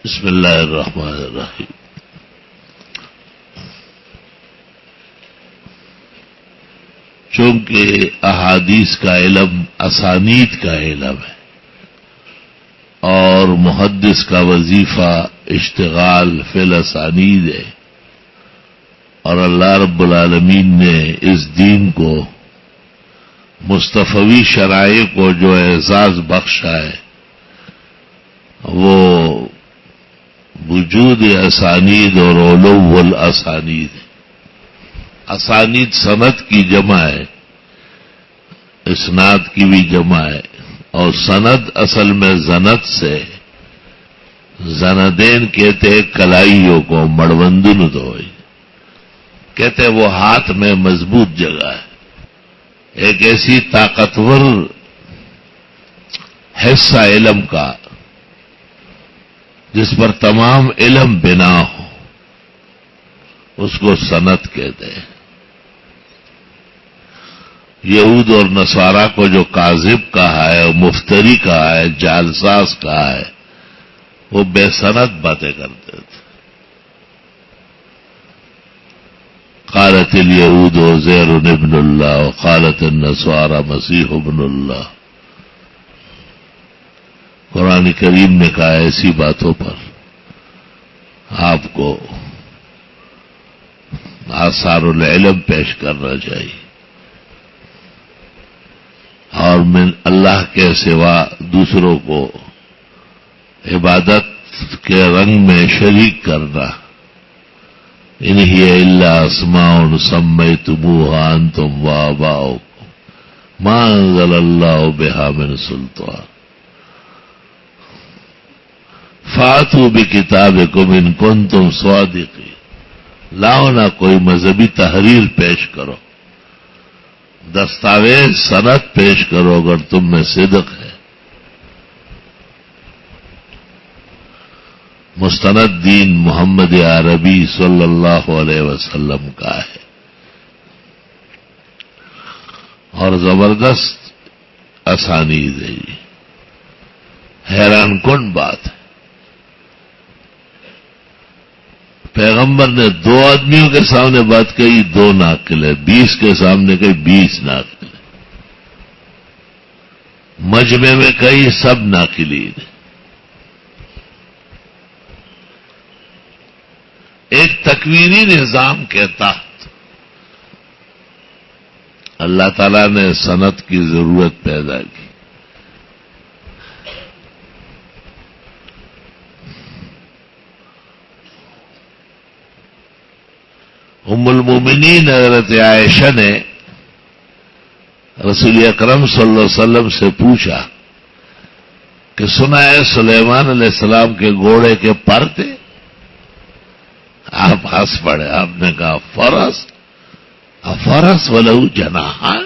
بسم اللہ الرحمن الرحیم. چونکہ احادیث کا علم اسانید کا علم ہے اور محدث کا وظیفہ اشتغال فی الاسانید ہے، اور اللہ رب العالمین نے اس دین کو مصطفی شرائع کو جو اعزاز بخشا ہے وہ وجود اسانید اور علو الاسانید. اسانید سند کی جمع ہے، اسناد کی بھی جمع ہے، اور سند اصل میں زند سے، زندین کہتے کلائیوں کو، مڑوندن تو کہتے وہ ہاتھ میں مضبوط جگہ ہے، ایک ایسی طاقتور حصہ علم کا جس پر تمام علم بنا ہو، اس کو سند کہتے ہیں. یہود اور نصارہ کو جو کاذب کہا ہے، مفتری کہا ہے، جعلساز کہا ہے، وہ بے سند باتیں کرتے تھے. قالت الیہود عزیر ابن اللہ وقالت النصارى مسیح ابن اللہ. قرآن کریم نے کہا ایسی باتوں پر آپ کو آثار العلم پیش کرنا چاہیے، اور من اللہ کے سوا دوسروں کو عبادت کے رنگ میں شریک کرنا. ان ہی الا اسماء سمیتموها انتم وآباؤکم ما انزل اللہ بہا من سلطان فاتوا بکتابکم ان کنتم صادقین. لاؤ نہ کوئی مذہبی تحریر پیش کرو، دستاویز سند پیش کرو اگر تم میں صدق ہے. مستند دین محمد عربی صلی اللہ علیہ وسلم کا ہے، اور زبردست اسانید ہے. حیران کن بات ہے، پیغمبر نے 2 آدمیوں کے سامنے بات کہی، 2 ناقل ہے، 20 کے سامنے کہی 20 ناقل ہے، مجمع میں کئی سب ناقلین ہیں. ایک تکوینی نظام کے تحت اللہ تعالیٰ نے صنعت کی ضرورت پیدا کی. ام المومنین حضرت عائشہ نے رسول اکرم صلی اللہ علیہ وسلم سے پوچھا کہ سنا ہے سلیمان علیہ السلام کے گھوڑے کے پر تھے؟ آپ ہنس پڑے. آپ نے کہا فرس افرس ولہ جناحان.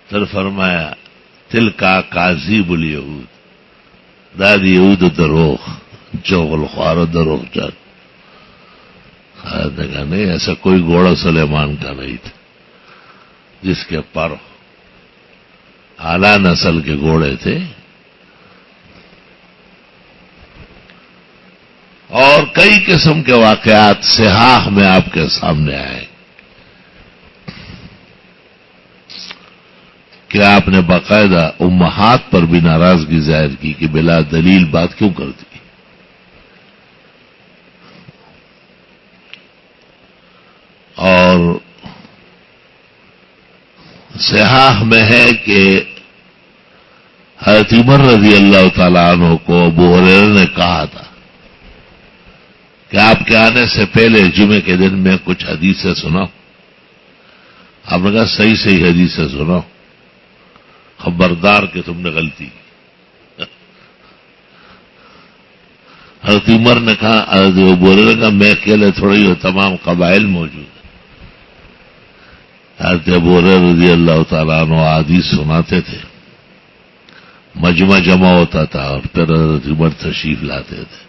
پھر فرمایا تلک اکاذیب الیہود، داد یہود دروغ، چغل خوار دروغ جان. نے کہا نہیں، ایسا کوئی گھوڑا سلیمان کا نہیں تھا جس کے پر اعلیٰ نسل کے گھوڑے تھے. اور کئی قسم کے واقعات صحاح میں آپ کے سامنے آئے کہ آپ نے باقاعدہ امہات پر بھی ناراضگی ظاہر کی کہ بلا دلیل بات کیوں کرتی. اور صحاح میں ہے کہ حضرت عمر رضی اللہ تعالیٰ عنہ کو ابو ہریرہ نے کہا تھا کہ آپ کے آنے سے پہلے جمعے کے دن میں کچھ حدیثیں سناؤ. آپ نے کہا صحیح صحیح حدیثیں سناؤ، خبردار کہ تم نے غلطی کی. حضرت عمر نے کہا، حضرت ابو ہریرہ نے کہا میں اکیلے تھوڑی ہو، تمام قبائل موجود ہیں. حضرت ابو ہریرہ رضی اللہ تعالیٰ عنہ احادیث سناتے تھے، مجمع جمع ہوتا تھا اور پھر حضرت عمر تشریف لاتے تھے،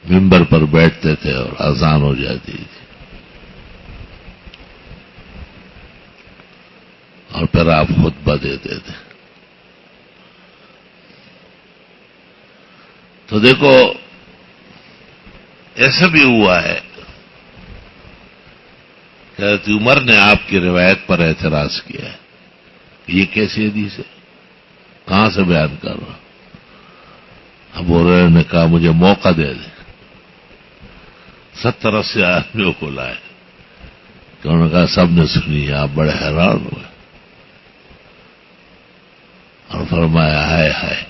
ممبر پر بیٹھتے تھے اور اذان ہو جاتی تھی، اور پھر آپ خطبہ دیتے تھے. تو دیکھو ایسا بھی ہوا ہے کہ حضرت عمر نے آپ کی روایت پر اعتراض کیا ہے کہ یہ کیسی حدیث ہے، کہاں سے بیان کر رہا؟ ابو ہریرہ نے کہا مجھے موقع دے دے، 70-80 آدمیوں کو لائے کہ انہوں نے کہا سب نے سنی ہے، آپ بڑے حیران ہوئے اور فرمایا ہائے ہائے،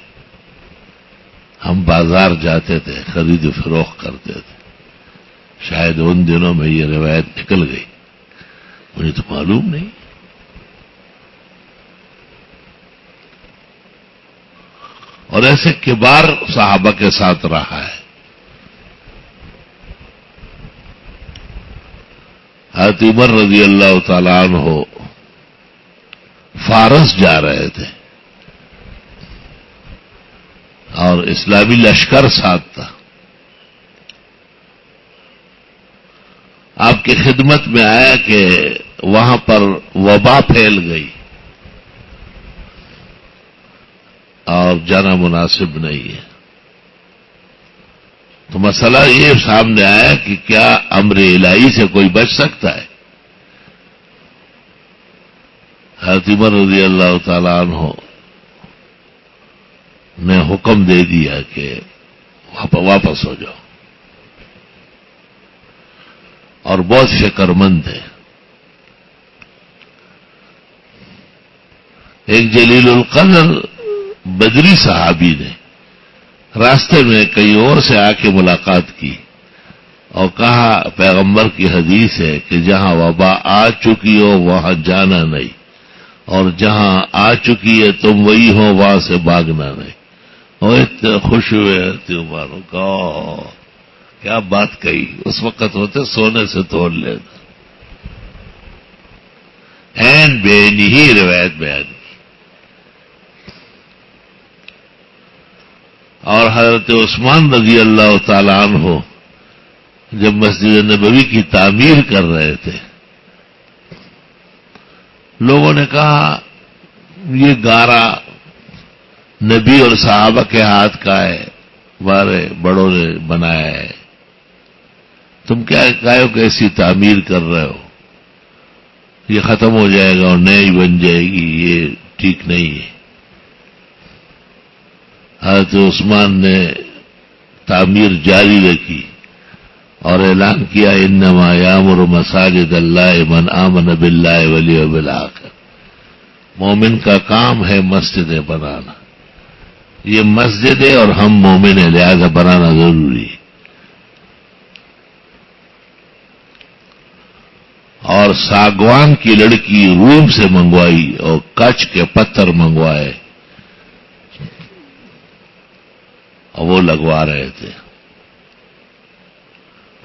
ہم بازار جاتے تھے، خرید و فروخت کرتے تھے، شاید ان دنوں میں یہ روایت نکل گئی، مجھے تو معلوم نہیں۔ اور ایسے کبار صحابہ کے ساتھ رہا ہے۔ حضرت عمر رضی اللہ تعالیٰ عنہ فارس جا رہے تھے اور اسلامی لشکر ساتھ تھا، آپ کی خدمت میں آیا کہ وہاں پر وبا پھیل گئی اور جانا مناسب نہیں ہے۔ تو مسئلہ یہ سامنے آیا کہ کیا امر الہی سے کوئی بچ سکتا ہے؟ حضرت عمر رضی اللہ تعالیٰ عنہ نے حکم دے دیا کہ واپس ہو جاؤ، اور بہت فکر مند ہے۔ ایک جلیل القدر بدری صحابی نے راستے میں کئی اور سے آ کے ملاقات کی اور کہا پیغمبر کی حدیث ہے کہ جہاں وبا آ چکی ہو وہاں جانا نہیں، اور جہاں آ چکی ہے تم وہی ہو وہاں سے بھاگنا نہیں۔ اور اتنے خوش ہوئے تھے عمر کا، کیا بات کہی، اس وقت ہوتے سونے سے توڑ لینا، این بین ہی روایت بیان کی۔ اور حضرت عثمان رضی اللہ تعالی عنہ جب مسجد نبوی کی تعمیر کر رہے تھے، لوگوں نے کہا یہ گارا نبی اور صحابہ کے ہاتھ کا ہے، ہمارے بڑوں نے بنایا ہے، تم کیا کہو کہ ایسی تعمیر کر رہے ہو، یہ ختم ہو جائے گا اور نئی بن جائے گی، یہ ٹھیک نہیں ہے۔ حضرت عثمان نے تعمیر جاری رکھی اور اعلان کیا انما یامر مساجد اللہ من آمن باللہ والیوم الآخر، مومن کا کام ہے مسجدیں بنانا، یہ مسجد ہے اور ہم مومن ہیں لہذا بنانا ضروری ہے۔ اور ساگوان کی لڑکی روم سے منگوائی اور کچھ کے پتھر منگوائے اور وہ لگوا رہے تھے۔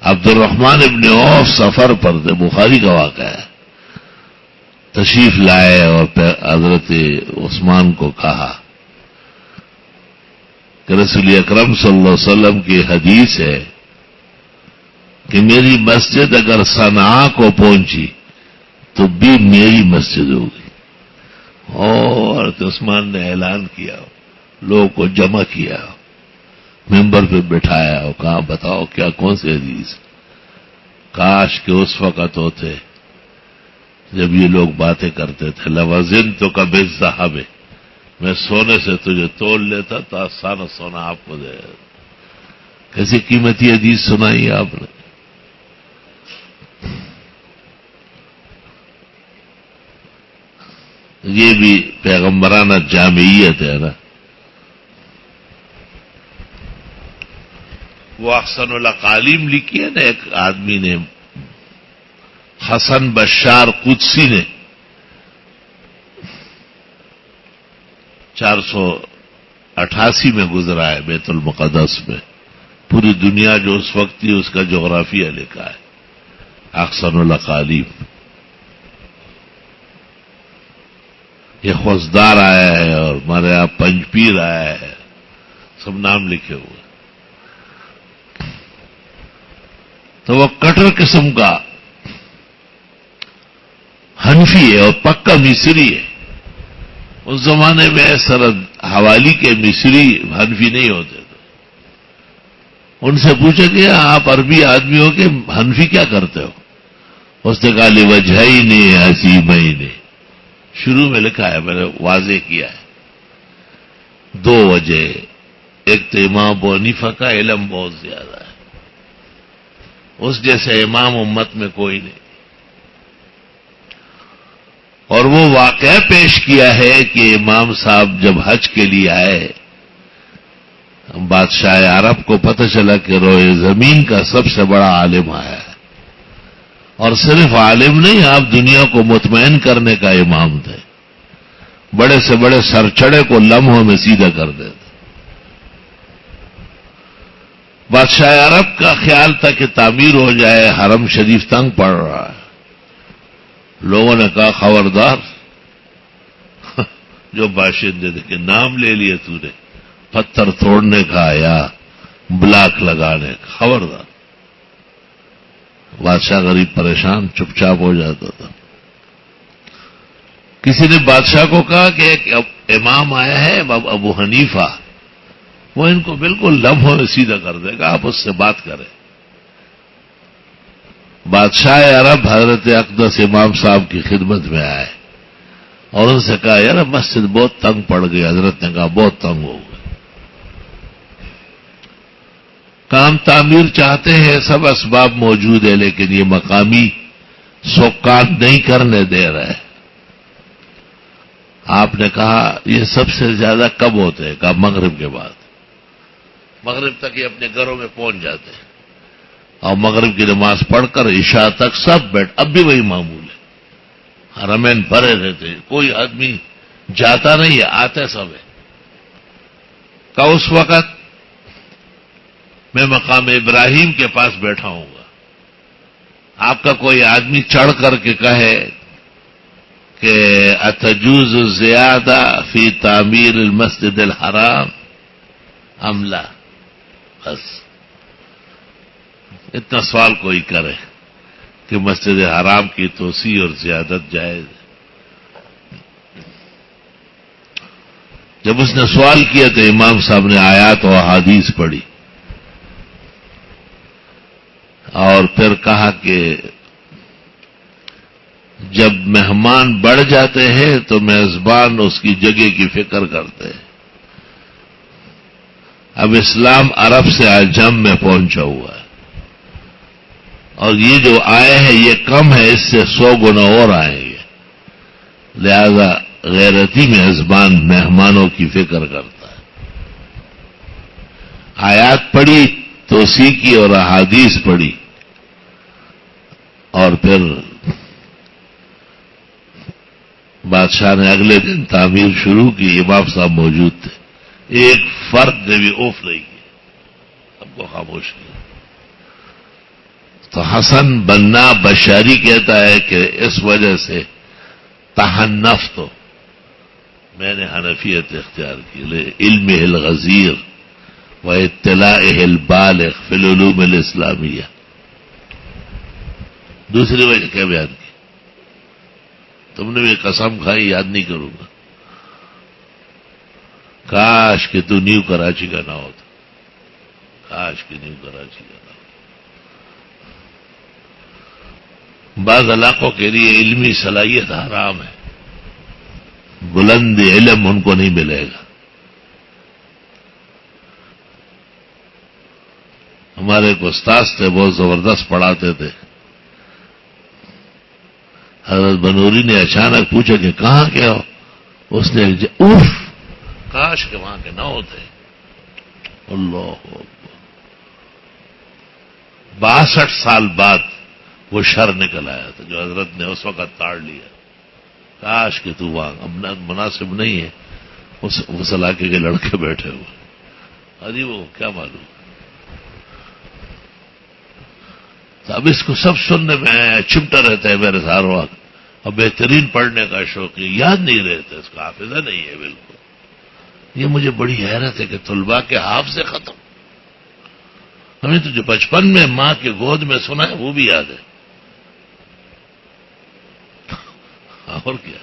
عبد الرحمن ابن عوف سفر پر تھے، بخاری کا واقعہ ہے، تشریف لائے اور حضرت عثمان کو کہا کہ رسول اکرم صلی اللہ علیہ وسلم کی حدیث ہے کہ میری مسجد اگر صنعاء کو پہنچی تو بھی میری مسجد ہوگی۔ اور حضرت عثمان نے اعلان کیا، لوگوں کو جمع کیا، ممبر پہ بٹھایا اور کہا بتاؤ کیا کون سی حدیث؟ کاش کہ اس وقت ہوتے جب یہ لوگ باتیں کرتے تھے، لوزنتک بالذہب، میں سونے سے تجھے تول لیتا تو سارا سونا آپ کو دے۔ کیسی قیمتی حدیث سنائی آپ نے۔ یہ بھی پیغمبرانہ جامعیت ہے نا۔ وہ احسن الاقالیم لکھی ہے نا ایک آدمی نے، حسن بشار قدسی نے، 488 میں گزرا ہے بیت المقدس میں، پوری دنیا جو اس وقت تھی اس کا جغرافیہ لکھا ہے احسن الاقالیم۔ یہ خوزدار آیا ہے اور ہمارے یہاں پنجپیر آیا ہے، سب نام لکھے ہوئے۔ تو وہ کٹر قسم کا حنفی ہے اور پکا مصری ہے۔ اس زمانے میں سرد حوالی کے مصری حنفی نہیں ہوتے تھے، ان سے پوچھا کہ آپ عربی آدمی ہو کہ حنفی کیا کرتے ہو؟ اس نے کہا لوجہین عظیمین. شروع میں لکھا ہے، میں نے واضح کیا ہے، دو وجہ. ایک تو امام ابو حنیفہ کا علم بہت زیادہ ہے، اس جیسے امام امت میں کوئی نہیں، اور وہ واقعہ پیش کیا ہے کہ امام صاحب جب حج کے لیے آئے، بادشاہ عرب کو پتہ چلا کہ روئے زمین کا سب سے بڑا عالم آیا ہے، اور صرف عالم نہیں، آپ دنیا کو مطمئن کرنے کا امام تھے. بڑے سے بڑے سرچڑے کو لمحوں میں سیدھا کر دیتے. بادشاہ عرب کا خیال تھا کہ تعمیر ہو جائے، حرم شریف تنگ پڑ رہا ہے. لوگوں نے کہا خبردار، جو باشندے تھے کہ نام لے لیے تو نے، پتھر توڑنے کا یا بلاک لگانے کا، خبردار. بادشاہ غریب پریشان چپ چاپ ہو جاتا تھا. کسی نے بادشاہ کو کہا کہ ایک امام آیا ہے ابو حنیفہ، وہ ان کو بالکل لمحوں میں سیدھا کر دے گا، آپ اس سے بات کریں. بادشاہ عرب حضرت اقدس امام صاحب کی خدمت میں آئے اور ان سے کہا یار مسجد بہت تنگ پڑ گئی. حضرت نے کہا بہت تنگ ہو گئی، کام تعمیر چاہتے ہیں، سب اسباب موجود ہے، لیکن یہ مقامی سکان نہیں کرنے دے رہے. آپ نے کہا یہ سب سے زیادہ کب ہوتے ہیں؟ کہا مغرب کے بعد. مغرب تک یہ اپنے گھروں میں پہنچ جاتے ہیں اور مغرب کی نماز پڑھ کر عشاء تک سب بیٹھ. اب بھی وہی معمول ہے، حرمین بھرے رہتے، کوئی آدمی جاتا نہیں ہے، آتے سب ہے. کہ اس وقت میں مقام ابراہیم کے پاس بیٹھا ہوں گا، آپ کا کوئی آدمی چڑھ کر کے کہے کہ اتجوز زیادہ فی تعمیر المسجد الحرام ام لا، بس اتنا سوال کوئی کرے کہ مسجد حرام کی توسیع اور زیادت جائز ہے. جب اس نے سوال کیا تو امام صاحب نے آیات و احادیث پڑھی اور پھر کہا کہ جب مہمان بڑھ جاتے ہیں تو میزبان اس کی جگہ کی فکر کرتے ہیں. اب اسلام عرب سے عجم میں پہنچا ہوا ہے اور یہ جو آئے ہیں یہ کم ہے، اس سے 100 گنا اور آئیں گے. لہذا غیرتی میزبان مہمانوں کی فکر کرتا ہے. آیات پڑھی، توسیع کی اور احادیث پڑھی، اور پھر بادشاہ نے اگلے دن تعمیر شروع کی. امام صاحب موجود تھے، ایک فرد نے بھی اوف نہیں کی، سب کو خاموش کیا. تو حسن بنا بشاری کہتا ہے کہ اس وجہ سے تحنف تو میں نے حنفیت اختیار کی علم الغزیر و اطلاع البالغ فی العلوم الاسلامیہ. دوسری وجہ کیا بیان کی؟ تم نے بھی قسم کھائی یاد نہیں کروں گا. کاش کہ تو نیو کراچی کا نہ ہوتا، کاش کہ نیو کراچی کا نہ ہوتا. بعض علاقوں کے لیے علمی صلاحیت حرام ہے، بلند علم ان کو نہیں ملے گا. ہمارے ایک استاد تھے، بہت زبردست پڑھاتے تھے. حضرت بنوری نے اچانک پوچھا کہ کہاں کے ہو؟ اس نے اوف، کاش کہ وہاں کے نہ ہوتے. اللہ اکبر. 62 سال بعد وہ شر نکل آیا تھا جو حضرت نے اس وقت تاڑ لیا. کاش کہ تو وہاں مناسب نہیں ہے، اس علاقے کے لڑکے بیٹھے ہوئے. ارے وہ کیا معلوم. تو اب اس کو سب سننے میں چمٹا رہتا ہے میرے ہر وقت، اور بہترین پڑھنے کا شوق ہے، یاد نہیں رہتا، اس کا حافظہ نہیں ہے بالکل. یہ مجھے بڑی حیرت ہے کہ طلباء کے حافظے ختم. ہمیں تو جو بچپن میں ماں کے گود میں سنا ہے وہ بھی یاد ہے. اور کیا؟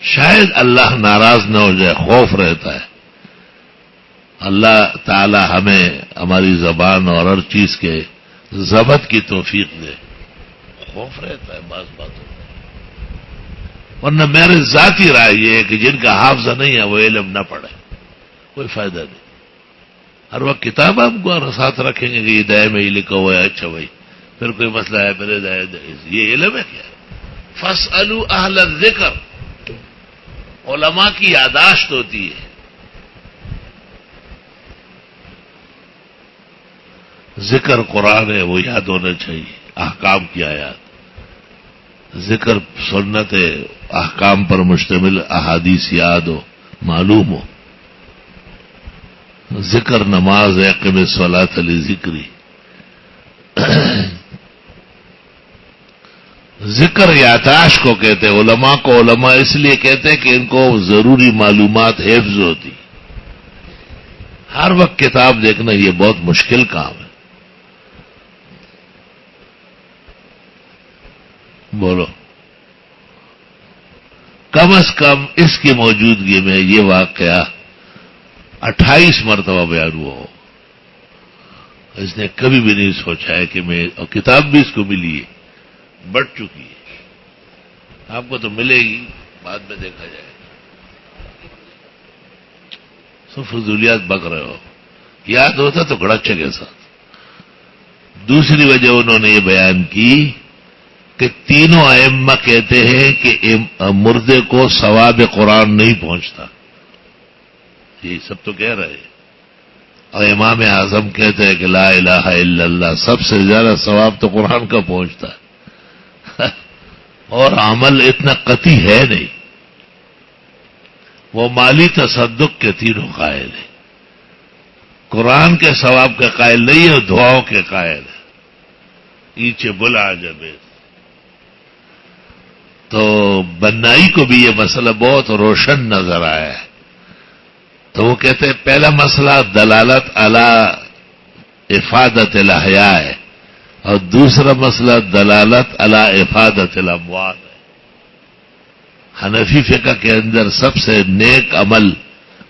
شاید اللہ ناراض نہ ہو جائے، خوف رہتا ہے. اللہ تعالی ہمیں ہماری زبان اور ہر چیز کے ضبط کی توفیق دے. خوف رہتا ہے بعض باتوں میں، ورنہ میرے ذاتی رائے یہ ہے کہ جن کا حافظہ نہیں ہے وہ علم نہ پڑھے، کوئی فائدہ نہیں. ہر وقت کتاب آپ کو ساتھ رکھیں گے کہ یہ دائیں میں ہی لکھا ہوا ہے، اچھا بھائی پھر کوئی مسئلہ ہے میرے دائیں، یہ علم ہے کیا؟ فاسألوا اہل الذکر، علماء کی یاداشت ہوتی ہے. ذکر قرآن ہے وہ یاد ہونا چاہیے، احکام کی آیات. ذکر سنت ہے، احکام پر مشتمل احادیث یاد ہو، معلوم ہو. ذکر نماز ہے، اقم الصلاۃ لذکری. ذکر یاداشت کو کہتے ہیں. علماء کو علماء اس لیے کہتے ہیں کہ ان کو ضروری معلومات حفظ ہوتی. ہر وقت کتاب دیکھنا یہ بہت مشکل کام ہے. بولو، کم از کم اس کی موجودگی میں یہ واقعہ 28 مرتبہ بیان ہوا ہو. اس نے کبھی بھی نہیں سوچا ہے کہ میں، اور کتاب بھی اس کو ملی ہے، بڑھ چکی ہے. آپ کو تو ملے گی، بعد میں دیکھا جائے. سب فضولیات بک رہے ہو. یاد ہوتا تو گڑچے کے ساتھ. دوسری وجہ انہوں نے یہ بیان کی کہ تینوں ائمہ کہتے ہیں کہ مردے کو ثواب قرآن نہیں پہنچتا. یہ سب تو کہہ رہے ہیں. اور امام اعظم کہتے ہیں کہ لا الہ الا اللہ سب سے زیادہ ثواب تو قرآن کا پہنچتا ہے. اور عمل اتنا قطعی ہے نہیں. وہ مالی تصدق کے تینوں قائل ہیں. قرآن کے ثواب کے قائل نہیں ہے، دعاؤں کے قائل ہے. ایچے بلا جبے. تو بنائی کو بھی یہ مسئلہ بہت روشن نظر آیا ہے. تو وہ کہتے ہیں پہلا مسئلہ دلالت علی افادت الاحیاء ہے، اور دوسرا مسئلہ دلالت علی افادت الاموات ہے. حنفی فقہ کے اندر سب سے نیک عمل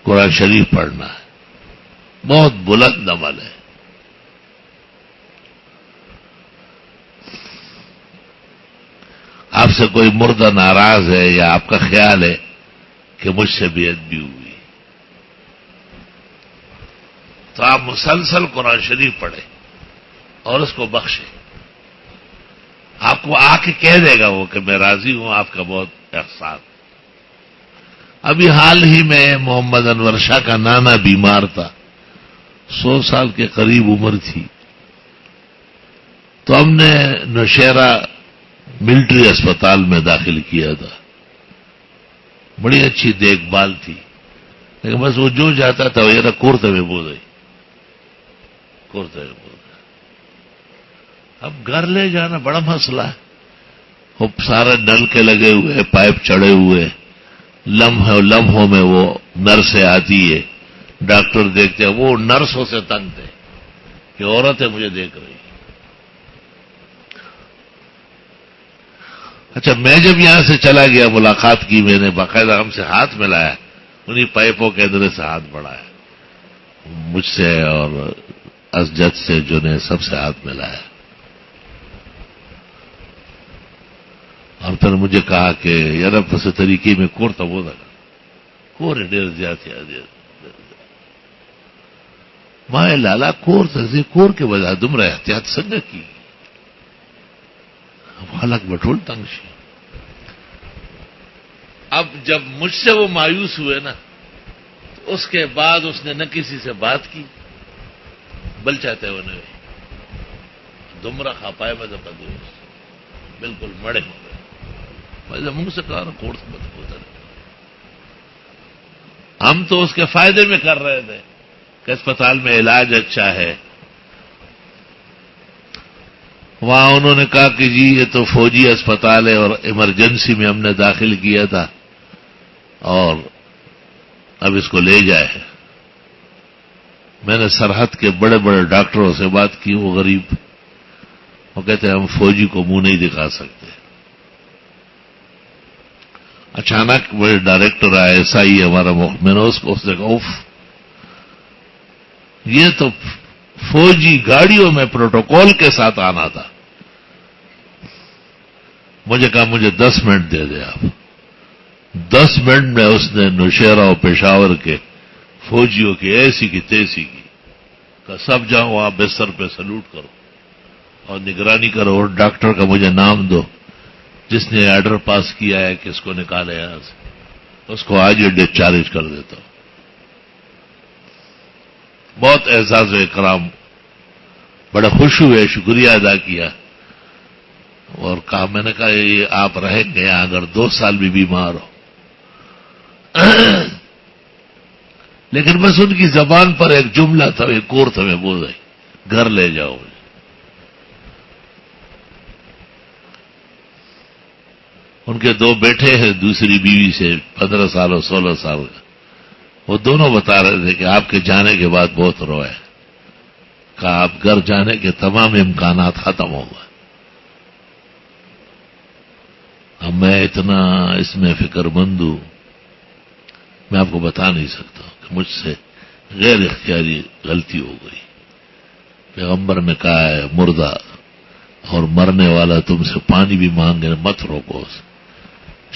قرآن شریف پڑھنا ہے. بہت بلند عمل ہے. آپ سے کوئی مردہ ناراض ہے یا آپ کا خیال ہے کہ مجھ سے بے ادبی ہوئی، تو آپ مسلسل قرآن شریف پڑھیں اور اس کو بخشیں. آپ کو آ کے کہہ دے گا وہ کہ میں راضی ہوں، آپ کا بہت احسان. ابھی حال ہی میں محمد انور شاہ کا نانا بیمار تھا، 100 سال کے قریب عمر تھی. تو ہم نے نوشہرہ ملٹری اسپتال میں داخل کیا تھا. بڑی اچھی دیکھ بھال تھی، لیکن بس وہ جو جاتا تھا وہ کورتے میں بول رہی کورتے میں بول رہا. اب گھر لے جانا بڑا مسئلہ ہے. وہ سارے نل کے لگے ہوئے، پائپ چڑھے ہوئے، لمحوں میں وہ نرسیں آتی ہے، ڈاکٹر دیکھتے ہیں. وہ نرسوں سے تنگ تھے کہ عورتیں مجھے دیکھ رہی. اچھا، میں جب یہاں سے چلا گیا ملاقات کی، میں نے باقاعدہ ہم سے ہاتھ ملایا، انہی پائپوں کے اندر سے ہاتھ بڑھایا، مجھ سے اور اسجد سے جو نے سب سے ہاتھ ملایا. اور پھر مجھے کہا کہ یار پس طریقے میں کورتا وہ تھا کور ڈیر زیادہ ماں لالا کور تک کور کے بجائے دم رہے احتیاط سنگ کی حالک بٹول تنگ شی. اب جب مجھ سے وہ مایوس ہوئے نا، تو اس کے بعد اس نے نہ کسی سے بات کی، بل چاہتے ہوئے دمرا کھا پائے میں بالکل مڑے ہو گئے. میں منہ سے کہا نا کورس مت ہوتا. ہم تو اس کے فائدے میں کر رہے تھے کہ اسپتال میں علاج اچھا ہے. وہاں انہوں نے کہا کہ جی یہ تو فوجی اسپتال ہے اور ایمرجنسی میں ہم نے داخل کیا تھا اور اب اس کو لے جائے. میں نے سرحد کے بڑے بڑے ڈاکٹروں سے بات کی، وہ غریب، وہ کہتے ہیں ہم فوجی کو منہ نہیں دکھا سکتے. اچانک وہ ڈائریکٹر آیا ایسا ہی ہمارا، میں نے اس کو اس نے کہا اف یہ تو فوجی گاڑیوں میں پروٹوکول کے ساتھ آنا تھا. مجھے کہا مجھے 10 منٹ دے دے آپ. 10 منٹ میں اس نے نوشیرہ و پشاور کے فوجیوں کی ایسی کی تیسی کی کہ سب جاؤ آپ بستر پہ سلوٹ کرو اور نگرانی کرو اور ڈاکٹر کا مجھے نام دو جس نے آرڈر پاس کیا ہے کہ اس کو نکالے یہاں سے, اس کو آج ہی ڈسچارج کر دیتا ہوں. بہت اعزاز و اکرام, بڑے خوش ہوئے, شکریہ ادا کیا اور کہا, میں نے کہا یہ آپ رہیں گے اگر 2 سال بھی بیمار ہو, لیکن بس ان کی زبان پر ایک جملہ تھا, ایک کور تھا, میں بول رہی گھر لے جاؤ. ان کے 2 بیٹے ہیں دوسری بیوی سے 15 سال اور 16 سال کا. وہ دونوں بتا رہے تھے کہ آپ کے جانے کے بعد بہت روئے. کہا آپ گھر جانے کے تمام امکانات ختم ہو گئے. اب میں اتنا اس میں فکر مند ہوں, میں آپ کو بتا نہیں سکتا کہ مجھ سے غیر اختیاری غلطی ہو گئی. پیغمبر نے کہا ہے مردہ اور مرنے والا تم سے پانی بھی مانگے مت روکو,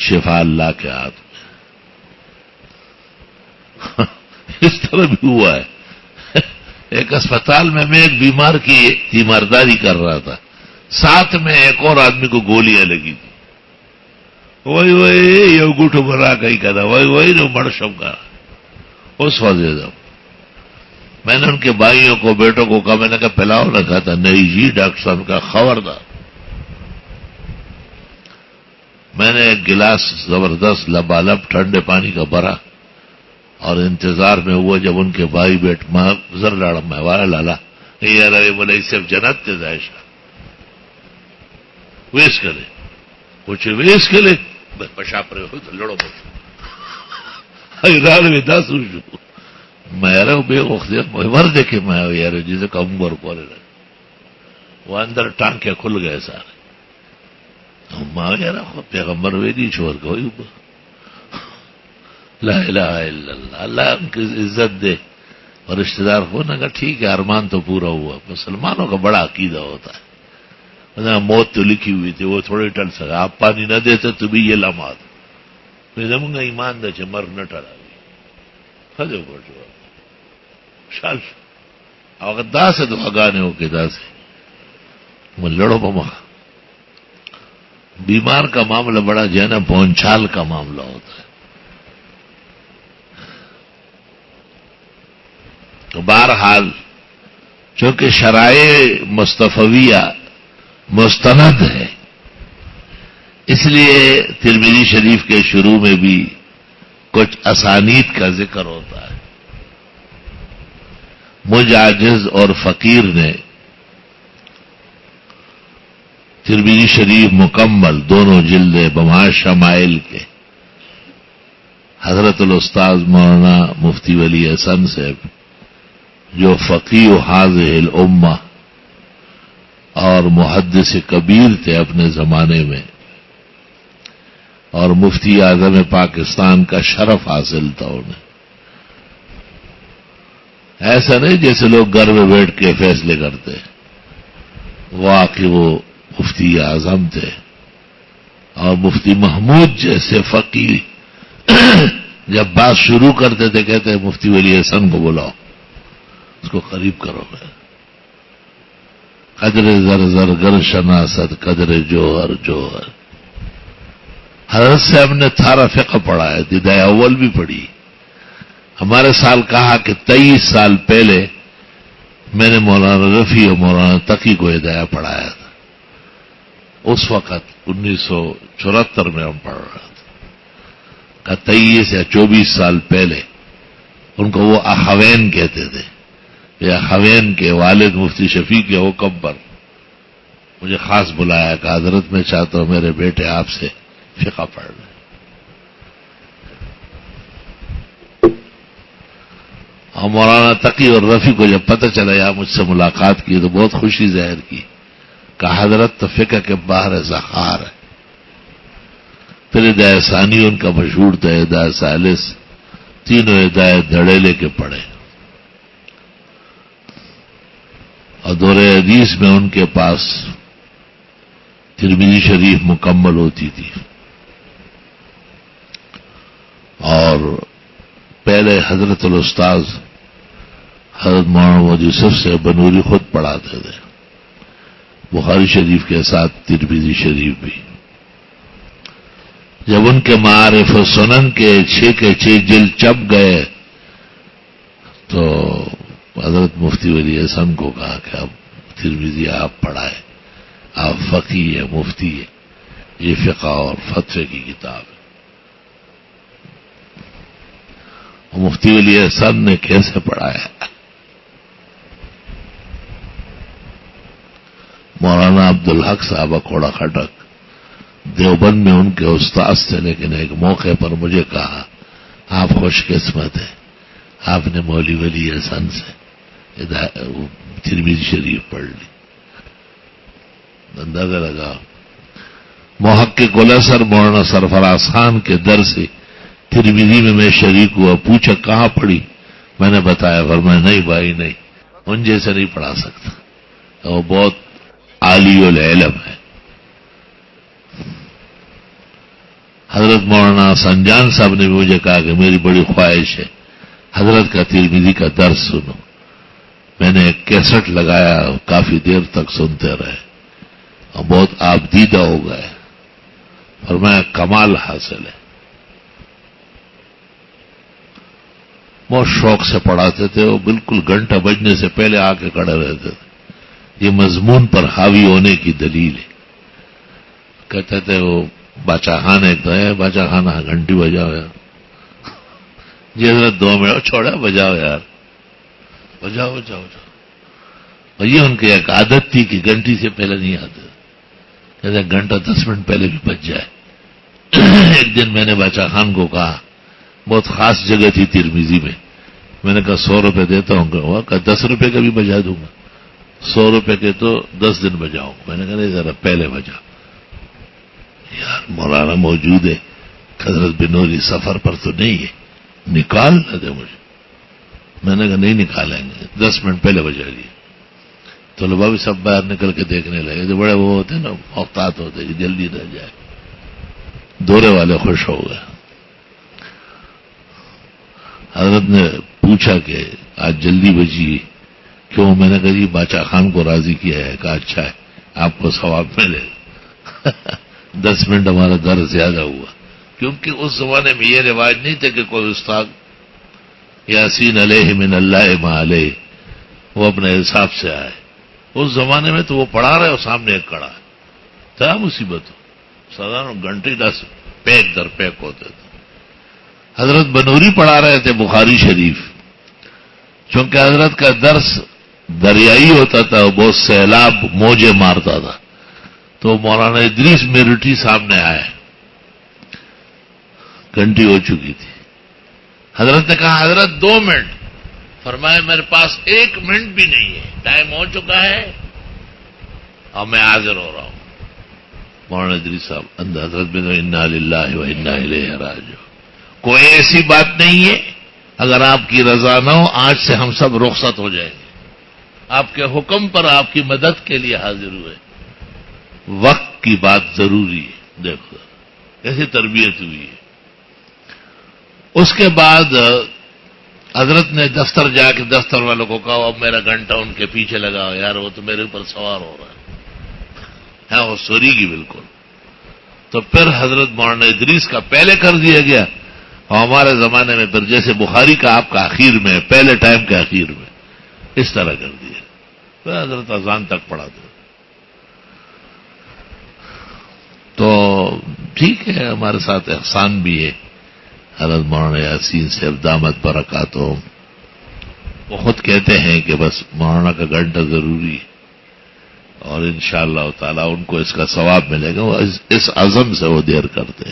شفا اللہ کے ہاتھ میں. اس طرح بھی ہوا ہے. ایک اسپتال میں ایک بیمار کی تیمارداری کر رہا تھا, ساتھ میں ایک اور آدمی کو گولیاں لگی تھی. وہی یہ گٹھ بھرا کہیں کا تھا, وہی جو مرشم کا. اس وجہ میں نے ان کے بھائیوں کو بیٹوں کو کہا, میں نے کہا پلاؤ رکھا تھا. نہیں جی ڈاکٹر صاحب کا خبردار. میں نے ایک گلاس زبردست لبالب ٹھنڈے پانی کا بھرا اور انتظار میں ہوا جب ان کے بھائی بیٹ ماں گزر لاڑا میں والا لالا یہ رہے بولے صرف جنت تے دائشہ ویس کرے کچھ ویس کرے پشاپ رہے ہو تو لڑو حیران میں 10 میں یار بے وقت مر دیکھے میں یار جسے کم ور کو وہ اندر ٹانکے کھل گئے سارے. ماں یار پیغمبر ویدی چھوڑ گئی. لا الہ الا اللہ, اللہ ان کی عزت دے. اور رشتے دار کو نا کہ ٹھیک ہے ارمان تو پورا ہوا. مسلمانوں کا بڑا عقیدہ ہوتا ہے. موت تو لکھی ہوئی تھی, وہ تھوڑے ٹل سکا. آپ پانی نہ دیتے تو بھی یہ لمحات دوں گا ایمان دے مر نہ ٹلا خجو بٹو شال اگر دا سے تو اگانے ہو کے دا سے میں لڑو بما. بیمار کا معاملہ بڑا جو ہے نا پہنچال کا معاملہ ہوتا ہے. تو بہرحال چونکہ شرائع مصطفیہ مستند ہے اس لیے ترمذی شریف کے شروع میں بھی کچھ اسانید کا ذکر ہوتا ہے. مجھ عاجز اور فقیر نے ترمذی شریف مکمل دونوں جلدیں بما شمائل کے حضرت الاستاذ مولانا مفتی ولی حسن صاحب جو فقیہ حاضر الامہ اور محدث کبیر تھے اپنے زمانے میں اور مفتی اعظم پاکستان کا شرف حاصل تھا انہیں. ایسا نہیں جیسے لوگ گھر میں بیٹھ کے فیصلے کرتے, واقعی وہ مفتی اعظم تھے. اور مفتی محمود جیسے فقیر جب بات شروع کرتے تھے کہتے مفتی ولی حسن کو بلاؤ, اس کو قریب کرو. قدر زر زر گر شناست قدر جوہر جوہر. حضرت صاحب نے تھارا فقہ پڑھا ہے, ہدایہ اول بھی پڑھی. ہمارے سال کہا کہ 23 سال پہلے میں نے مولانا رفیع اور مولانا تقی کو ہدایہ پڑھایا تھا. اس وقت 1974 میں ہم پڑھ رہا تھا. کہ 23 یا 24 سال پہلے ان کو وہ اخوین کہتے تھے. یہ اخوین کے والد مفتی شفیع کے حکم پر مجھے خاص بلایا کہ حضرت میں چاہتا ہوں میرے بیٹے آپ سے فقہ پڑھ لیں. اور مولانا تقی اور رفیع کو جب پتہ چلا یا مجھ سے ملاقات کی تو بہت خوشی ظاہر کی کہ حضرت تو فقہ کے باہر زخار ہے. پھر ہدایہ ثانی ان کا مشہور تھا, ہدایہ ثالث, تینوں ہدایت دھڑے لے کے پڑھے. اور دور حدیث میں ان کے پاس ترمذی شریف مکمل ہوتی تھی، اور پہلے حضرت الاستاذ حضرت مولانا محمد یوسف سے بنوری خود پڑھاتے تھے، بخاری شریف کے ساتھ ترمذی شریف بھی۔ جب ان کے معارف و سنن کے 6 کے 6 جلد چپ گئے تو حضرت مفتی ولی احسن کو کہا کہ اب ترمذی آپ پڑھائیں، آپ فقیہ ہے، مفتی ہے، یہ فقہ اور فتوے کی کتاب ہے۔ مفتی ولی احسن نے کیسے پڑھایا؟ مولانا عبدالحق صاحب کھوڑا کھٹک دیوبند میں ان کے استاذ تھے، لیکن ایک موقع پر مجھے کہا آپ خوش قسمت ہیں، آپ نے مولوی ولی احسن سے ترمذی شریف پڑھ لی۔ اندازہ لگا محقق الاثر مولانا سرفراز خان کے در سے ترمذی میں شریک ہوا، پوچھا کہاں پڑھی؟ میں نے بتایا، فرمایا نہیں بھائی نہیں، ان جیسے نہیں پڑھا سکتا، وہ بہت عالی العلم ہے۔ حضرت مولانا سنجان صاحب نے بھی مجھے کہا کہ میری بڑی خواہش ہے حضرت کا ترمذی کا درس سنو۔ میں نے ایک کیسٹ لگایا، کافی دیر تک سنتے رہے اور بہت آپ دیدہ ہو گئے، فرمایا کمال حاصل ہے۔ بہت شوق سے پڑھاتے تھے، وہ بالکل گھنٹہ بجنے سے پہلے آ کے کھڑے رہتے تھے، یہ مضمون پر حاوی ہونے کی دلیل ہے۔ کہتے تھے وہ باچا خان ایک تو ہے، باچا خان گھنٹی بجاؤ یار، جی حضرت 2 منٹ چھوڑا، بجاؤ یار، بجاؤ بجاؤ بجاؤ۔ اور یہ ان کی ایک عادت تھی کہ گھنٹی سے پہلے نہیں آتے، کہتے گھنٹہ 10 منٹ پہلے بھی بج جائے۔ ایک دن میں نے باچا خان کو کہا، بہت خاص جگہ تھی ترمذی میں نے کہا 100 روپے دیتا ہوں، کہ 10 روپے کا بھی بجا دوں گا، 100 روپے کے تو 10 دن بجاؤں۔ میں نے کہا نہیں ذرا پہلے بجا، یار مولانا موجود ہے، حضرت بنوری سفر پر تو نہیں ہے، نکال نہ دے مجھے۔ میں نے کہا نہیں نکالیں گے، 10 منٹ پہلے بجا لیے۔ طلباء بھی سب باہر نکل کے دیکھنے لگے، جو بڑے وہ ہوتے نا محتاط ہوتے کہ جلدی نہ جائے۔ دورے والے خوش ہو گئے۔ حضرت نے پوچھا کہ آج جلدی بجی کیوں؟ میں نے کہا جی باچا خان کو راضی کیا ہے۔ کہا اچھا ہے، آپ کو ثواب ملے گا۔ 10 منٹ ہمارا درس زیادہ ہوا، کیونکہ اس زمانے میں یہ رواج نہیں تھا کہ کوئی استاد یاسین علیہ من اللہ ما علیہ وہ اپنے حساب سے آئے۔ اس زمانے میں تو وہ پڑھا رہے اور سامنے ایک کڑا ہے، کیا مصیبت ہو، سادھارن گھنٹے 10 پیک در پیک ہوتے تھے۔ حضرت بنوری پڑھا رہے تھے بخاری شریف، چونکہ حضرت کا درس دریائی ہوتا تھا، بہت سیلاب موجے مارتا تھا، تو مولانا ادریس میرٹھی سامنے آئے، گھنٹی ہو چکی تھی۔ حضرت نے کہا حضرت 2 منٹ، فرمایا میرے پاس 1 منٹ بھی نہیں ہے، ٹائم ہو چکا ہے اور میں حاضر ہو رہا ہوں۔ مولانا ادریس صاحب حضرت بن انا للہ و انا الیہ راجعون، کوئی ایسی بات نہیں ہے اگر آپ کی رضا نہ ہو آج سے ہم سب رخصت ہو جائیں گے، آپ کے حکم پر آپ کی مدد کے لیے حاضر ہوئے۔ وقت کی بات ضروری ہے، دیکھو کیسی تربیت ہوئی ہے۔ اس کے بعد حضرت نے دفتر جا کے دفتر والوں کو کہا اب میرا گھنٹہ ان کے پیچھے لگاؤ، یار وہ تو میرے اوپر سوار ہو رہا ہے، وہ سوری کی بالکل۔ تو پھر حضرت مولانا ادریس کا پہلے کر دیا گیا، اور ہمارے زمانے میں پھر جیسے بخاری کا آپ کا اخیر میں، پہلے ٹائم کے اخیر میں، اس طرح کر دیا، پھر حضرت اذان تک پڑھاتے۔ تو ٹھیک ہے، ہمارے ساتھ احسان بھی ہے حضرت مولانا یاسین سے دامت برکاتہم، وہ خود کہتے ہیں کہ بس مولانا کا گھنٹہ ضروری ہے اور انشاءاللہ تعالی ان کو اس کا ثواب ملے گا، وہ اس عزم سے وہ دیر کرتے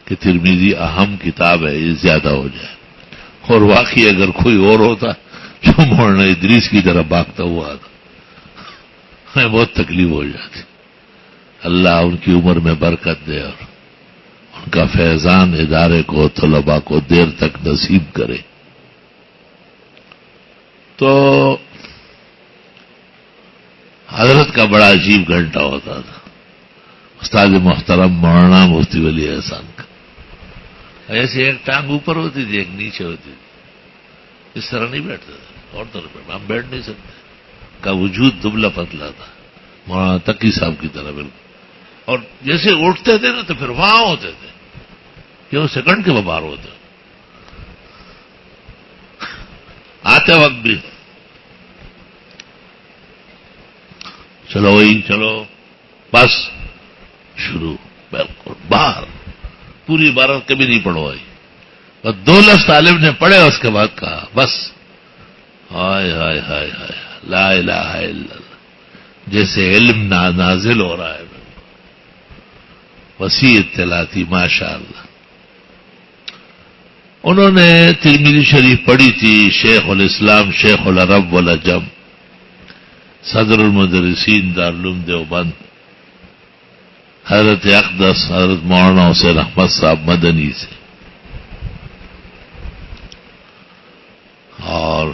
کہ ترمذی اہم کتاب ہے، یہ زیادہ ہو جائے۔ اور واقعی اگر کوئی اور ہوتا جو مولانا ادریس کی طرح بھاگتا ہوا تھا، ہمیں بہت تکلیف ہو جاتی۔ اللہ ان کی عمر میں برکت دے اور ان کا فیضان ادارے کو، طلباء کو دیر تک نصیب کرے۔ تو حضرت کا بڑا عجیب گھنٹہ ہوتا تھا، استاد محترم مولانا مفتی ولی احسان کا. ایسے ایک ٹانگ اوپر ہوتی تھی، ایک نیچے ہوتی تھی، اس طرح نہیں بیٹھتا تھا، اور طرح بیٹھتا، ہم بیٹھ نہیں سکتے. کا وجود دبلا پتلا تھا، مولانا تقی صاحب کی طرح بالکل. اور جیسے اٹھتے تھے نا تو پھر وہاں ہوتے تھے کہ وہ سیکنڈ کے بار ہوتے. آتے وقت بھی چلو وہی چلو بس شروع، بالکل باہر پوری عبارت کبھی نہیں پڑھوائی. اور 2 لفظ طالب نے پڑھے، اس کے بعد کہا بس ہائے ہائے ہائے ہائے لا الہ الا اللہ، جیسے علم نازل ہو رہا ہے. وسیع اطلاع تھی ماشاء اللہ. انہوں نے ترمذی شریف پڑھی تھی. شیخ الاسلام شیخ العرب والعجم، صدر المدرسین دارالعلوم دیوبند، حضرت اقدس حضرت مولانا حسین احمد صاحب مدنی سے. اور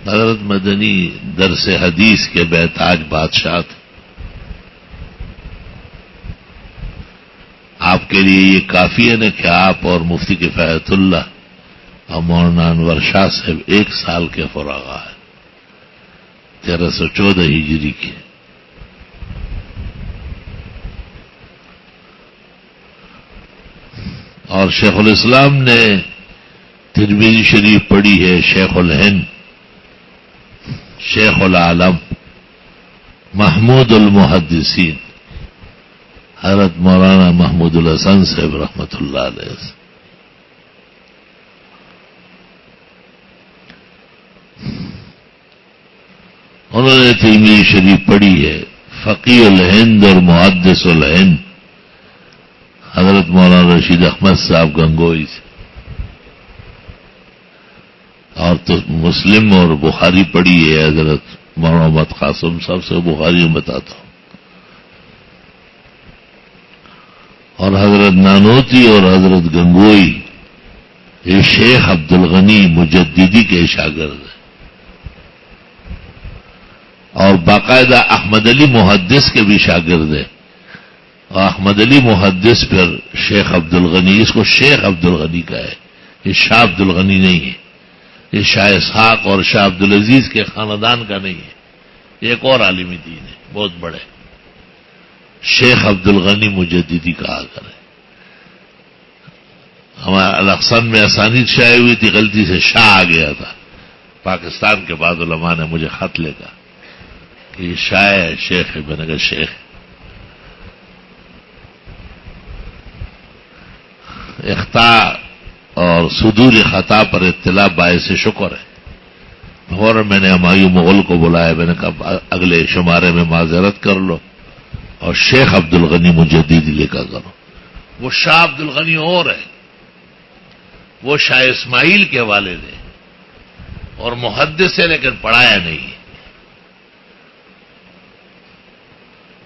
حضرت مدنی درس حدیث کے بیتاج بادشاہ تھے. آپ کے لیے یہ کافی ہے نا کہ آپ اور مفتی کفایت اللہ اور مولانا انور شاہ صاحب 1 سال کے فراغا ہے 1314 ہجری کے. اور شیخ الاسلام نے ترمذی شریف پڑھی ہے. شیخ الہند شیخ العالم محمود المحدثین حضرت مولانا محمود الحسن صاحب رحمۃ اللہ علیہ. انہوں نے ترمذی شریف پڑھی ہے. فقیہ الہند اور محدث الہند حضرت مولانا رشید احمد صاحب گنگوئی سے. اور تو مسلم اور بخاری پڑھی ہے حضرت مولانا محمد قاسم صاحب سے. بخاری میں بتاتا ہوں. اور حضرت نانوتی اور حضرت گنگوئی یہ شیخ عبد الغنی مجددی کے شاگرد ہیں. اور باقاعدہ احمد علی محدث کے بھی شاگرد ہیں. اور احمد علی محدث پھر شیخ عبد الغنی، اس کو شیخ عبد الغنی کا ہے، یہ شاہ عبد الغنی نہیں ہے. یہ شاہ اسحاق اور شاہ عبد العزیز کے خاندان کا نہیں ہے. یہ ایک اور عالم دین ہے بہت بڑے، شیخ عبد الغنی مجددی کہا کرے. ہمارا الاقسام میں اسانید شائع ہوئی تھی، غلطی سے شاہ آ گیا تھا. پاکستان کے بعض علماء نے مجھے خط لکھا کہ یہ شاہ ہے شیخ ہے. میں نے کہا شیخ. اخطاء اور صدور خطا پر اطلاع باعث شکر ہے. اور میں نے ہمایوں مغل کو بلایا، میں نے کہا اگلے شمارے میں معذرت کر لو اور شیخ عبد الغنی مجددی لکھا کرو. وہ شاہ عبد الغنی اور ہے، وہ شاہ اسماعیل کے والد ہیں اور محدث ہے لیکن پڑھایا نہیں ہے.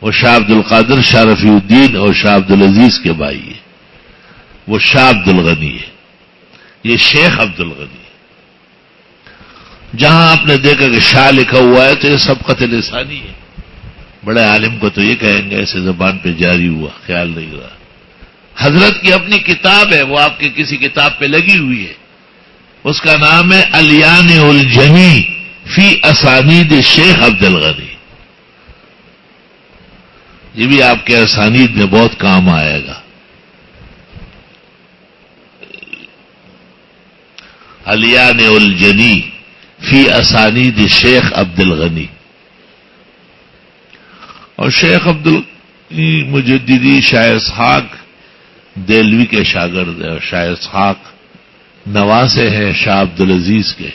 وہ شاہ عبد القادر شاہ رفیع الدین اور شاہ عبد العزیز کے بھائی ہے. وہ شاہ عبد الغنی ہے، یہ شیخ عبد الغنی ہے. جہاں آپ نے دیکھا کہ شاہ لکھا ہوا ہے تو یہ سبقت لسانی ہے. بڑے عالم کو تو یہ کہیں گے ایسے زبان پہ جاری ہوا، خیال نہیں رہا. حضرت کی اپنی کتاب ہے، وہ آپ کی کسی کتاب پہ لگی ہوئی ہے، اس کا نام ہے الیان الجمی فی اسانید شیخ عبد الغنی. یہ بھی آپ کے اسانید میں بہت کام آئے گا. الیان الجنی فی اسانید شیخ عبد الغنی. اور شیخ عبد الغنی مجددی شاہ اسحاق دہلوی کے شاگرد ہے، اور شاہ اسحاق نواسے ہیں شاہ عبد العزیز کے.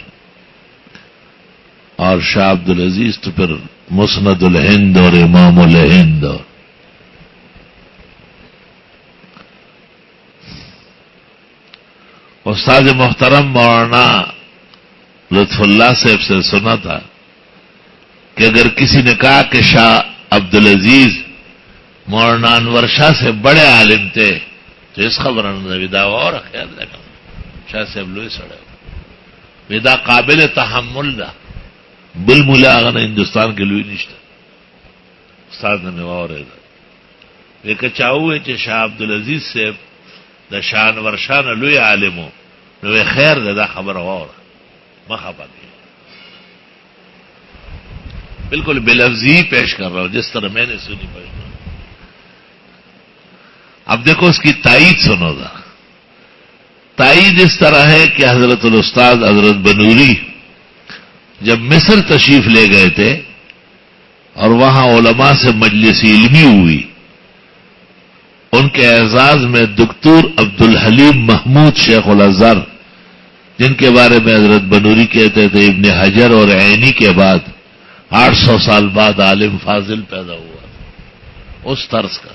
اور شاہ عبد العزیز تو پھر مسند الہند اور امام الہند. اور استاد محترم مولانا لطف اللہ صاحب سے سنا تھا کہ اگر کسی نے کہا کہ شاہ عبد العزیز مولانا انور شاہ سے بڑے عالم تھے تو اس خبر ودا اور خیال رکھنا شاہ صاحب لوئی سڑے ودا قابل تحمل دا بل ملا آگا نا ہندوستان کے لوئی نشتا. استاد نے واورېده وکه چاوې چې شاه عبدالعزیز صاحب د شان ورشان لوی عالمو نو خیر ده دا خبر واوره مخه پکې بالکل بلفظی پیش کر رہا ہوں جس طرح میں نے سنی پڑھنا. اب دیکھو اس کی تائید سنو گا. تائید اس طرح ہے کہ حضرت الاستاذ حضرت بنوری جب مصر تشریف لے گئے تھے اور وہاں علماء سے مجلس علمی ہوئی، ان کے اعزاز میں دکتور عبدالحلیم محمود شیخ الازہر، جن کے بارے میں حضرت بنوری کہتے تھے ابن حجر اور عینی کے بعد 800 سال بعد عالم فاضل پیدا ہوا، اس طرز کا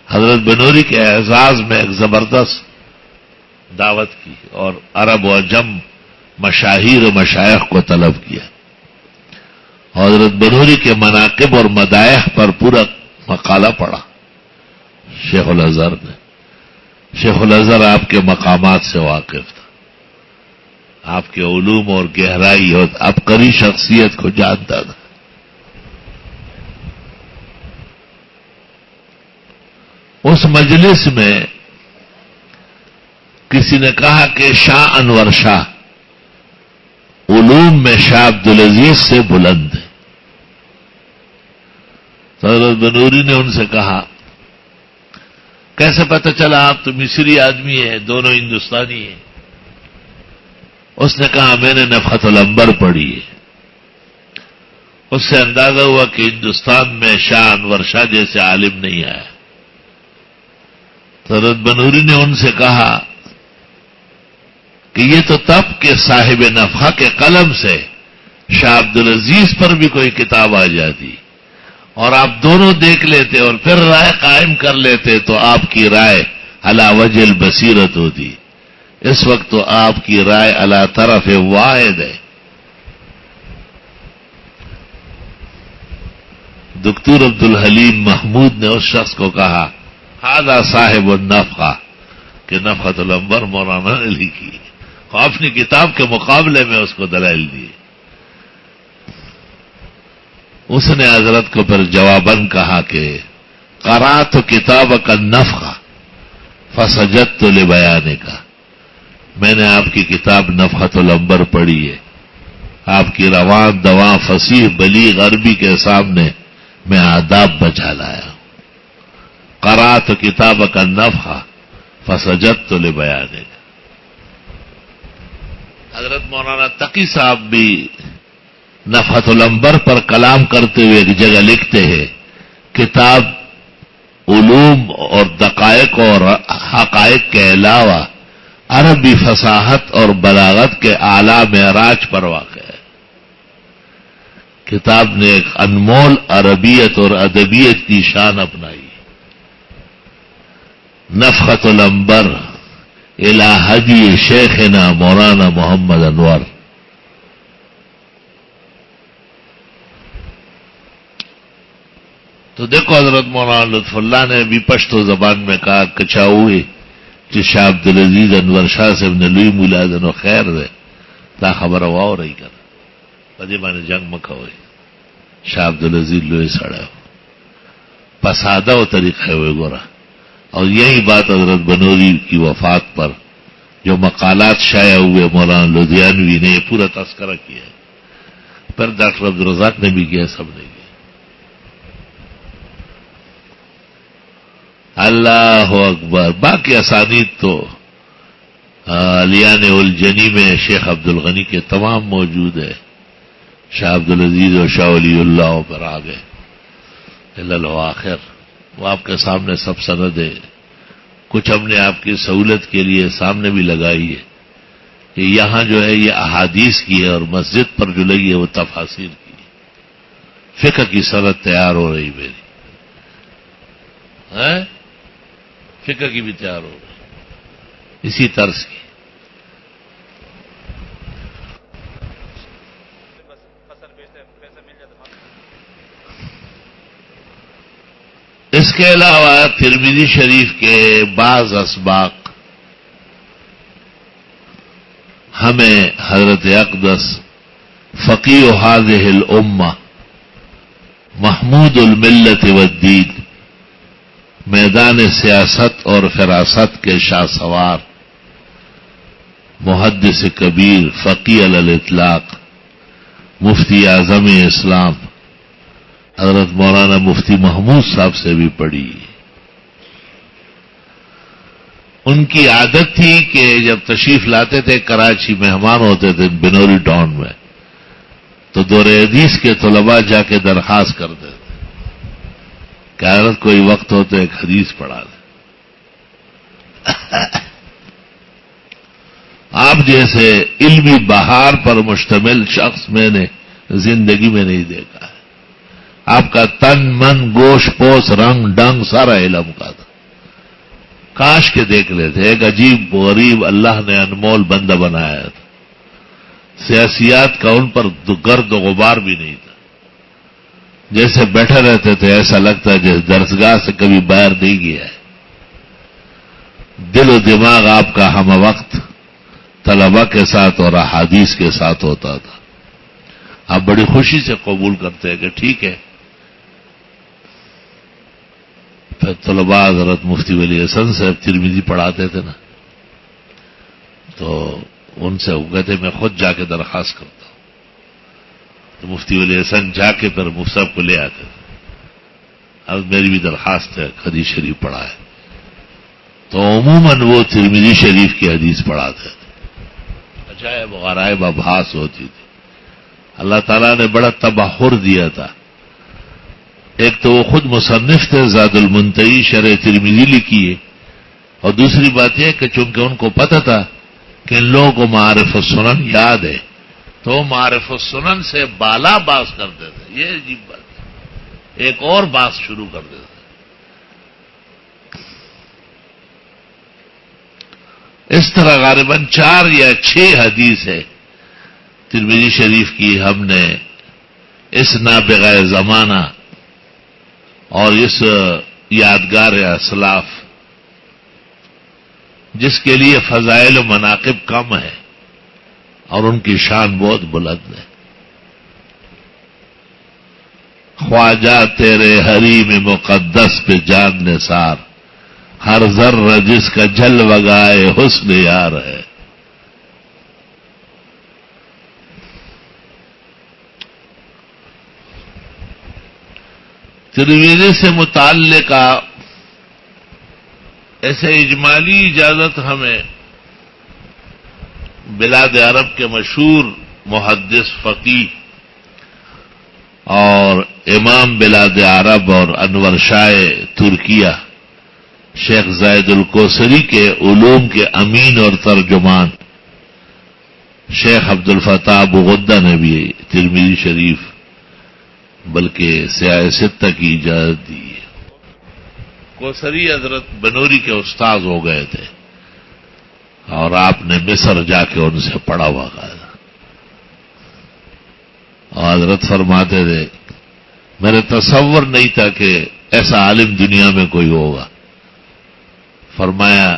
حضرت بنوری کے اعزاز میں ایک زبردست دعوت کی اور عرب و عجم مشاہیر و مشائخ کو طلب کیا. حضرت بنوری کے مناقب اور مدائح پر پورا مقالہ پڑھا شیخ الازہر نے. شیخ الازہر آپ کے مقامات سے واقف تھا، آپ کے علوم اور گہرائی اور عبقری شخصیت کو جانتا تھا. اس مجلس میں کسی نے کہا کہ شاہ انور شاہ علوم میں شاہ عبدالعزیز سے بلند ہے. تو حضرت بنوری نے ان سے کہا کیسے پتہ چلا؟ آپ تو مصری آدمی ہیں، دونوں ہندوستانی ہیں. اس نے کہا میں نے نفحۃ الانبر پڑھی ہے. اس سے اندازہ ہوا کہ ہندوستان میں شاہ انور شاہ جیسے عالم نہیں آیا. تو حضرت بنوری نے ان سے کہا کہ یہ تو تب کہ صاحب نفحہ کے قلم سے شاہ عبدالعزیز پر بھی کوئی کتاب آ جاتی اور آپ دونوں دیکھ لیتے اور پھر رائے قائم کر لیتے تو آپ کی رائے علی وجہ البصیرت ہوتی. اس وقت تو آپ کی رائے علی طرف واحد ہے. دکتور عبدالحلیم محمود نے اس شخص کو کہا ہذا صاحب النفحہ، کہ نفحۃ الانبر مولانا نے لکھی. اپنی کتاب کے مقابلے میں اس کو دلائل دیے. اس نے حضرت کو پھر جواباً کہا کہ قرأت کتابک النفحہ فسجدت لبیانک، میں نے آپ کی کتاب نفحۃ الانبر پڑھی ہے، آپ کی روان دواں فصیح بلیغ عربی کے سامنے میں آداب بچا لایا. قرأت کتابک النفحہ فسجدت لبیانک. حضرت مولانا تقی صاحب بھی نفحۃ الانبر پر کلام کرتے ہوئے ایک جگہ لکھتے ہیں کتاب علوم اور دقائق اور حقائق کے علاوہ عربی فصاحت اور بلاغت کے اعلیٰ معراج پر واقع ہے. کتاب نے ایک انمول عربیت اور ادبیت کی شان اپنائی. نفحۃ الانبر الی ہدی شیخنا مولانا محمد انور. تو دیکھو حضرت مولانا لطف اللہ نے بھی پشتو زبان میں کہا کچا ہوئے کہ شاہ عبدالعزیز انور شاہ سے ابن لوی ملازن و خیر دے تا خبر واو رہی کر پدی مانے جنگ مکہ ہوئی. شاہ عبدالعزیز لوی سڑے ہو پسادہ و طریقہ ہوئے گورا. اور یہی بات حضرت بنوری کی وفات پر جو مقالات شائع ہوئے مولانا لدھیانوی نے یہ پورا تذکرہ کیا ہے، پھر ڈاکٹر عبدالرزاق نے بھی کیا، سب نے کیا. اللہ اکبر. باقی اسانید تو علیان الجنی میں شیخ عبدالغنی کے تمام موجود ہے. شاہ عبدالعزیز اور شاہ ولی اللہ پر آ گئے الاخر. وہ آپ کے سامنے سب سند ہے. کچھ ہم نے آپ کی سہولت کے لیے سامنے بھی لگائی ہے کہ یہاں جو ہے یہ احادیث کی ہے اور مسجد پر جو لگی ہے وہ تفاسیر کی ہے. فقہ کی سند تیار ہو رہی میری، فقہ کی بھی تیار ہو رہی اسی طرز کی. اس کے علاوہ ترمذی شریف کے بعض اسباق ہمیں حضرت اقدس فقیہ هذه الامہ محمود الملت والدین، میدان سیاست اور فراست کے شاہ سوار، محدث کبیر، فقیہ علی الاطلاق، مفتی اعظم اسلام حضرت مولانا مفتی محمود صاحب سے بھی پڑھی۔ ان کی عادت تھی کہ جب تشریف لاتے تھے کراچی، مہمان ہوتے تھے بنوری ٹاؤن میں، تو دور حدیث کے طلباء جا کے درخواست کرتے تھے کہ حضرت کوئی وقت ہو تو ایک حدیث پڑھا دیں۔ آپ جیسے علمی بہار پر مشتمل شخص میں نے زندگی میں نہیں دیکھا ہے۔ آپ کا تن من گوشت پوش رنگ ڈنگ سارا علم کا تھا، کاش کے دیکھ لیتے۔ ایک عجیب غریب اللہ نے انمول بندہ بنایا تھا، سیاسیات کا ان پر گرد و غبار بھی نہیں تھا، جیسے بیٹھے رہتے تھے ایسا لگتا ہے جیسے درسگاہ سے کبھی باہر نہیں گیا ہے۔ دل و دماغ آپ کا ہم وقت طلبہ کے ساتھ اور احادیث کے ساتھ ہوتا تھا۔ آپ بڑی خوشی سے قبول کرتے ہیں کہ ٹھیک ہے۔ پھر طلباء حضرت مفتی ولی حسن صاحب ترمذی پڑھاتے تھے نا، تو ان سے وہ کہتے میں خود جا کے درخواست کرتا ہوں، تو مفتی ولی حسن جا کے پھر مفتی صاحب کو لے آتے تھے، اب میری بھی درخواست ہے حدیث شریف پڑھائے، تو عموماً وہ ترمذی شریف کی حدیث پڑھاتے تھے۔ عجائب غرائب ابحاث ہوتی تھی۔ اللہ تعالیٰ نے بڑا تبحر دیا تھا۔ ایک تو وہ خود مصنف تھے، زاد المنتہی شرح ترمذی لکھی ہے، اور دوسری بات یہ کہ چونکہ ان کو پتہ تھا کہ ان لوگوں کو معارف السنن یاد ہے، تو وہ معارف السنن سے بالا باز کرتے تھے۔ یہ عجیب بات ہے، ایک اور باز شروع کر دیتے تھے۔ اس طرح غالباً 4 یا 6 حدیث ہے ترمذی شریف کی ہم نے اس نابغہ زمانہ اور اس یادگار اسلاف، جس کے لیے فضائل و مناقب کم ہے اور ان کی شان بہت بلند ہے۔ خواجہ تیرے حریم مقدس پہ جان نثار، ہر ذرہ جس کا جل وگائے حسن یار ہے۔ ترمذی سے متعلق ایسے اجمالی اجازت ہمیں بلاد عرب کے مشہور محدث فقیہ اور امام بلاد عرب اور انور شاہ ترکیہ شیخ زاید الکوثری کے علوم کے امین اور ترجمان شیخ عبد الفتاح ابو غدہ نے بھی ترمذی شریف بلکہ سیاہ ستہ کی اجازت دی ہے۔ کوثری حضرت بنوری کے استاذ ہو گئے تھے اور آپ نے مصر جا کے ان سے پڑھا ہوا تھا، اور حضرت فرماتے تھے میرے تصور نہیں تھا کہ ایسا عالم دنیا میں کوئی ہوگا۔ فرمایا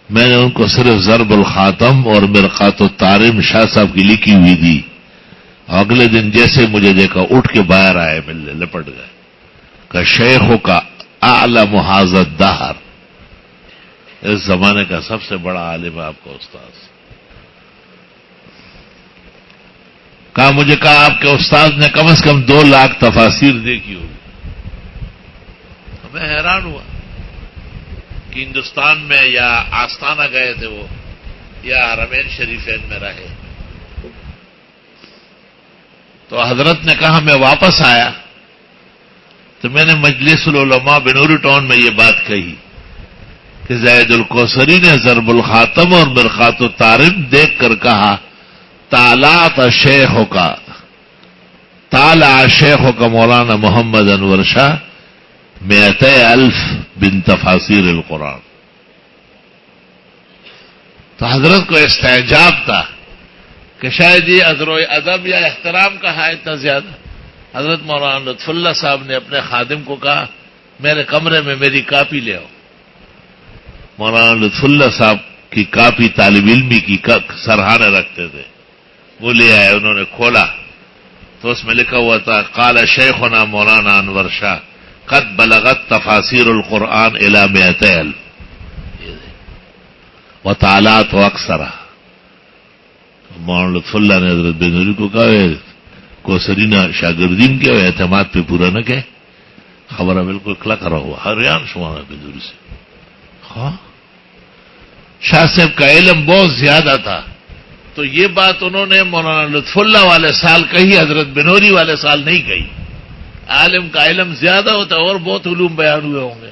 میں نے ان کو صرف ضرب الخاتم اور مرقات الطارم شاہ صاحب کی لکھی ہوئی دی، اگلے دن جیسے مجھے دیکھا اٹھ کے باہر آئے، ملنے لپٹ گئے کہ شیخوں کا اعلم ھذا الدہر، اس زمانے کا سب سے بڑا عالم ہے آپ کا استاذ۔ کہا آپ کے استاد نے کم از کم 2 لاکھ تفاسیر دیکھی ہوگی۔ میں حیران ہوا کہ ہندوستان میں یا آستانہ گئے تھے وہ یا حرمین شریفین میں رہے، تو حضرت نے کہا میں واپس آیا تو میں نے مجلس العلماء بنوری ٹاؤن میں یہ بات کہی کہ زید الکوثری نے ضرب الخاتم اور مرقات الطارم دیکھ کر کہا طالعت شیخوں کا، طالع شیخوں کا مولانا محمد انور شاہ 200,000 بن تفاسیر القرآن۔ تو حضرت کو استعجاب تھا کہ شاید یہ عذر و ادب یا احترام کا ہے اتنا زیادہ۔ حضرت مولانا لطف اللہ صاحب نے اپنے خادم کو کہا میرے کمرے میں میری کاپی لے آؤ۔ مولانا لطف اللہ صاحب کی کاپی طالب علمی کی سرہانے رکھتے تھے، وہ لے آئے، انہوں نے کھولا تو اس میں لکھا ہوا تھا قال شیخنا مولانا انور شاہ قد بلغت تفاسیر القرآن الی 200,000 وطالات و اکثرہ. مولانا لطف اللہ نے حضرت بنوری کو کہا کو سرینہ شاگردین کے اعتماد پہ پورا نہ کہ خبر بالکل کلا کرا ہوا حیران شمانا بنوری سے. ہاں شاہ صاحب کا علم بہت زیادہ تھا، تو یہ بات انہوں نے مولانا لطف اللہ والے سال کہی، حضرت بنوری والے سال نہیں کہی. عالم کا علم زیادہ ہوتا اور بہت علوم بیان ہوئے ہوں گے،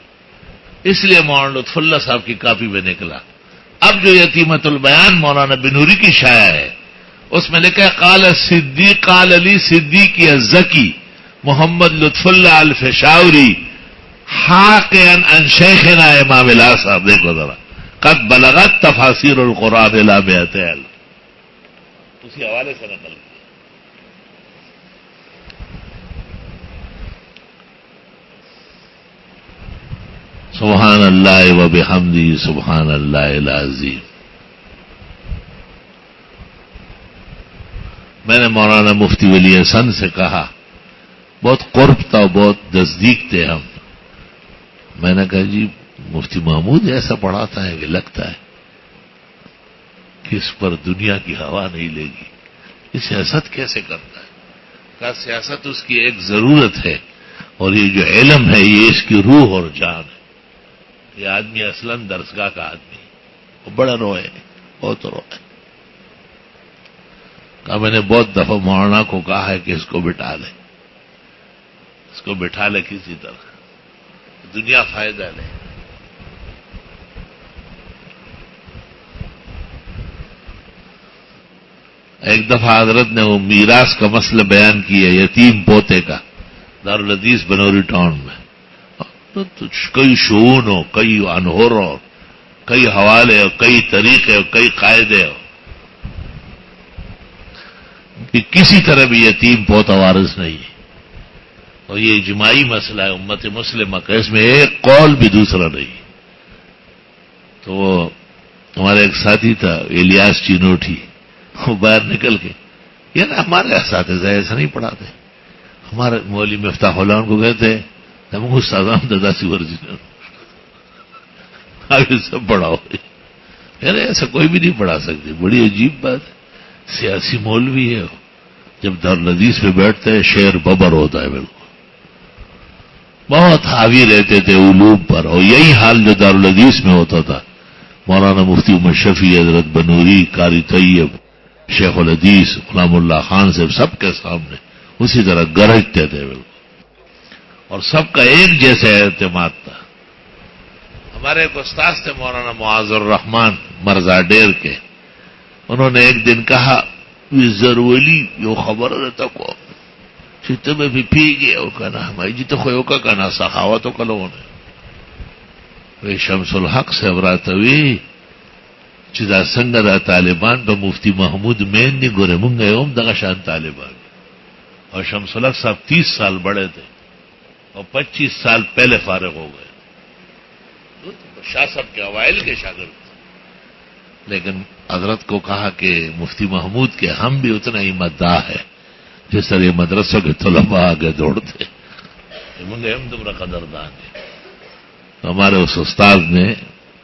اس لیے مولانا لطف اللہ صاحب کی کاپی میں نکلا. اب جو یتیمت البیان مولانا بنوری کی شائع ہے اس میں لکھا ہے قال صدیق قال علی صدیقی الزکی محمد لطف اللہ الفشاوری حاقعا عن شیخنا امام الہ صاحب. دیکھو ذرا قد بلغت تفاسیر القرآن الی 200,000 اسی حوالے سے نقل کیا. سبحان اللہ و بحمدہ سبحان اللہ العظیم. میں نے مولانا مفتی ولی احسن سے کہا، بہت قرب تھا، بہت نزدیک تھے ہم. میں نے کہا جی مفتی محمود ایسا پڑھاتا ہے کہ لگتا ہے کہ اس پر دنیا کی ہوا نہیں لے گی، یہ سیاست کیسے کرتا ہے؟ کہا سیاست اس کی ایک ضرورت ہے، اور یہ جو علم ہے یہ اس کی روح اور جان ہے. یہ آدمی اصلاً درسگاہ کا آدمی، وہ بڑا روئے، بہت روئے. کہا میں نے بہت دفعہ مولانا کو کہا ہے کہ اس کو بٹھا لے، اس کو بٹھا لے کسی طرح، دنیا فائدہ لے. ایک دفعہ حضرت نے وہ میراث کا مسئلہ بیان کیا یتیم پوتے کا دارالحدیث بنوری ٹاؤن میں. تو کئی شعون ہو، کئی انہور ہو، کئی حوالے ہو، کئی طریقے ہو، کئی قاعدے ہو کہ کسی طرح بھی یتیم پوتا وارث نہیں ہے. اور یہ اجماعی مسئلہ ہے امت مسلمہ کا، اس میں ایک قول بھی دوسرا نہیں. تو وہ ہمارا ایک ساتھی تھا الیاس چینوٹھی، وہ باہر نکل کے یار ہمارے اساتذہ ایسا نہیں پڑھاتے. ہمارے مولوی مفتاح اللہ ان کو کہتے ہیں ہم استادان دادا سی ورزی آگے سب پڑھاؤ. یار ایسا کوئی بھی نہیں پڑھا سکتے. بڑی عجیب بات ہے، سیاسی مولوی ہے، جب دارالحدیث پہ بیٹھتے ہیں شعر ببر ہوتا ہے بالکل. بہت حاوی رہتے تھے علوم پر، اور یہی حال جو دارالحدیث میں ہوتا تھا. مولانا مفتی عمر شفیع، حضرت بنوری، قاری طیب، شیخ الحدیث غلام اللہ خان سے سب کے سامنے اسی طرح گرجتے تھے بالکل، اور سب کا ایک جیسا اعتماد تھا. ہمارے ایک استاد تھے مولانا معاذ الرحمان مرزا ڈیر کے، انہوں نے ایک دن کہا ضروری یہ خبر رہتا کو تمہیں بھی پی گیا ہو کہنا ہماری جی تو خویوں کا کہنا سخاوت ہو کلو نے وی شمس الحق سے ابراتوی چدا سنگ دا طالبان پہ مفتی محمود مین نہیں گورے منگے اوم دغا شان طالبان. اور شمس الحق صاحب 30 سال بڑے تھے اور 25 سال پہلے فارغ ہو گئے. شاہ صاحب کے اوائل کے شاگرد، لیکن حضرت کو کہا کہ مفتی محمود کے ہم بھی اتنا ہی مداح ہے جس طرح یہ مدرسوں کے طلباء آگے دوڑتے منگے ہم تمہارا قدردان ہے. ہمارے اس استاد نے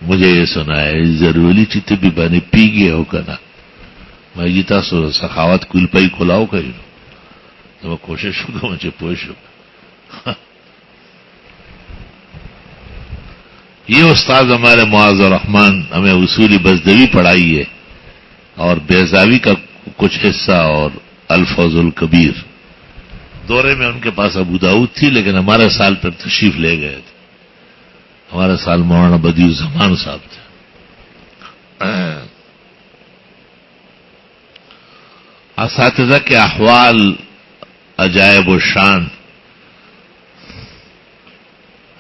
مجھے یہ سنایا ضروری چیتے بھی بنے پی گئے ہو کنا میں جیتا سو سخاوت کل پائی کھلاؤ کہیں تو میں کوشش ہوگا مجھے پوش ہوگا. یہ استاد ہمارے معاذ الرحمان ہمیں اصولی بزدوی پڑھائی ہے، اور بیضاوی کا کچھ حصہ، اور الفوز الکبیر. دورے میں ان کے پاس ابو داؤد تھی، لیکن ہمارے سال پر تشریف لے گئے تھے. ہمارے سال مولانا بدیع الزمان صاحب تھے. اساتذہ کے احوال عجائب و شان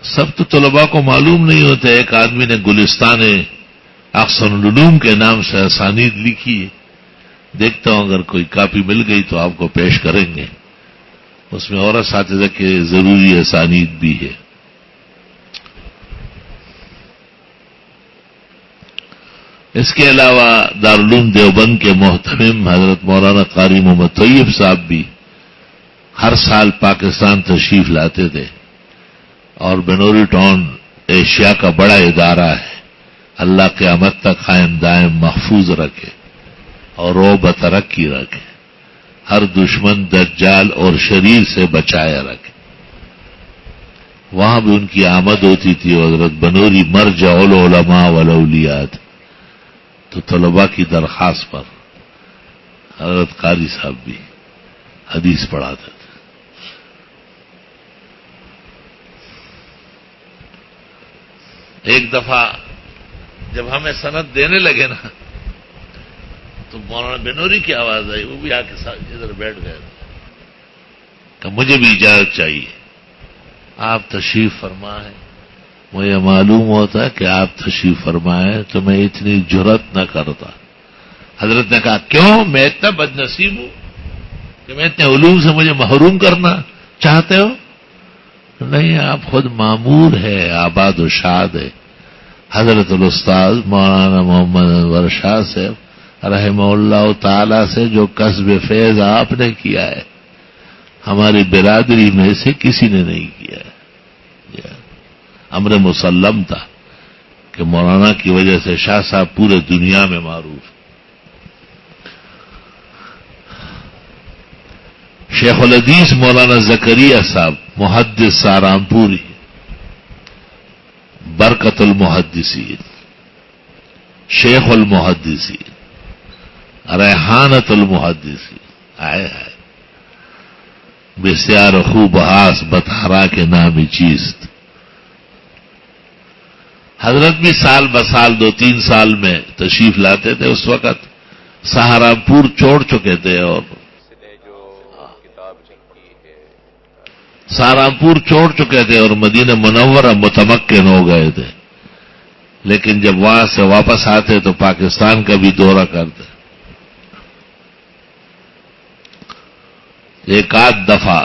سب تو طلباء کو معلوم نہیں ہوتے. ایک آدمی نے گلستان احسن العلوم کے نام سے اسانید لکھی ہے، دیکھتا ہوں اگر کوئی کاپی مل گئی تو آپ کو پیش کریں گے. اس میں اور اساتذہ کے ضروری اسانید بھی ہے. اس کے علاوہ دارالعلوم دیوبند کے محتمم حضرت مولانا قاری محمد طیب صاحب بھی ہر سال پاکستان تشریف لاتے تھے، اور بنوری ٹاؤن ایشیا کا بڑا ادارہ ہے، اللہ قیامت تک قائم دائم محفوظ رکھے اور رو بترقی رکھے، ہر دشمن دجال اور شریر سے بچائے رکھے۔ وہاں بھی ان کی آمد ہوتی تھی، حضرت بنوری مرجع العلماء والاولیاء، تو طلباء کی درخواست پر حضرت قاری صاحب بھی حدیث پڑھاتے تھے۔ ایک دفعہ جب ہمیں سند دینے لگے نا، تو مولانا بنوری کی آواز آئی، وہ بھی آ کے ادھر بیٹھ گئے کہ مجھے بھی اجازت چاہیے، آپ تشریف فرمائیں۔ مجھے معلوم ہوتا ہے کہ آپ تشریف فرمائیں تو میں اتنی جرأت نہ کرتا۔ حضرت نے کہا کیوں، میں اتنا بد نصیب ہوں کہ میں اتنے علوم سے مجھے محروم کرنا چاہتے ہو؟ نہیں، آپ خود معمور ہے، آباد و شاد ہے۔ حضرت الاستاذ مولانا محمد انور شاہ صاحب رحمہ اللہ تعالی سے جو کسب فیض آپ نے کیا ہے، ہماری برادری میں سے کسی نے نہیں کیا ہے۔ امر مسلم تھا کہ مولانا کی وجہ سے شاہ صاحب پورے دنیا میں معروف۔ شیخ الحدیث مولانا زکریا صاحب محدث سہارنپوری، برکت المحدثین، شیخ المحدثین، ریحانت المحدثین، آئے بسیار خوب ہاس بطہرا کے نام چیست۔ حضرت بھی سال بسال 2-3 سال میں تشریف لاتے تھے۔ اس وقت سہارنپور چھوڑ چکے تھے، اور سہارنپور چھوڑ چکے تھے اور مدینہ منورہ متمکن ہو گئے تھے، لیکن جب وہاں سے واپس آتے تو پاکستان کا بھی دورہ کرتے۔ ایک آدھ دفعہ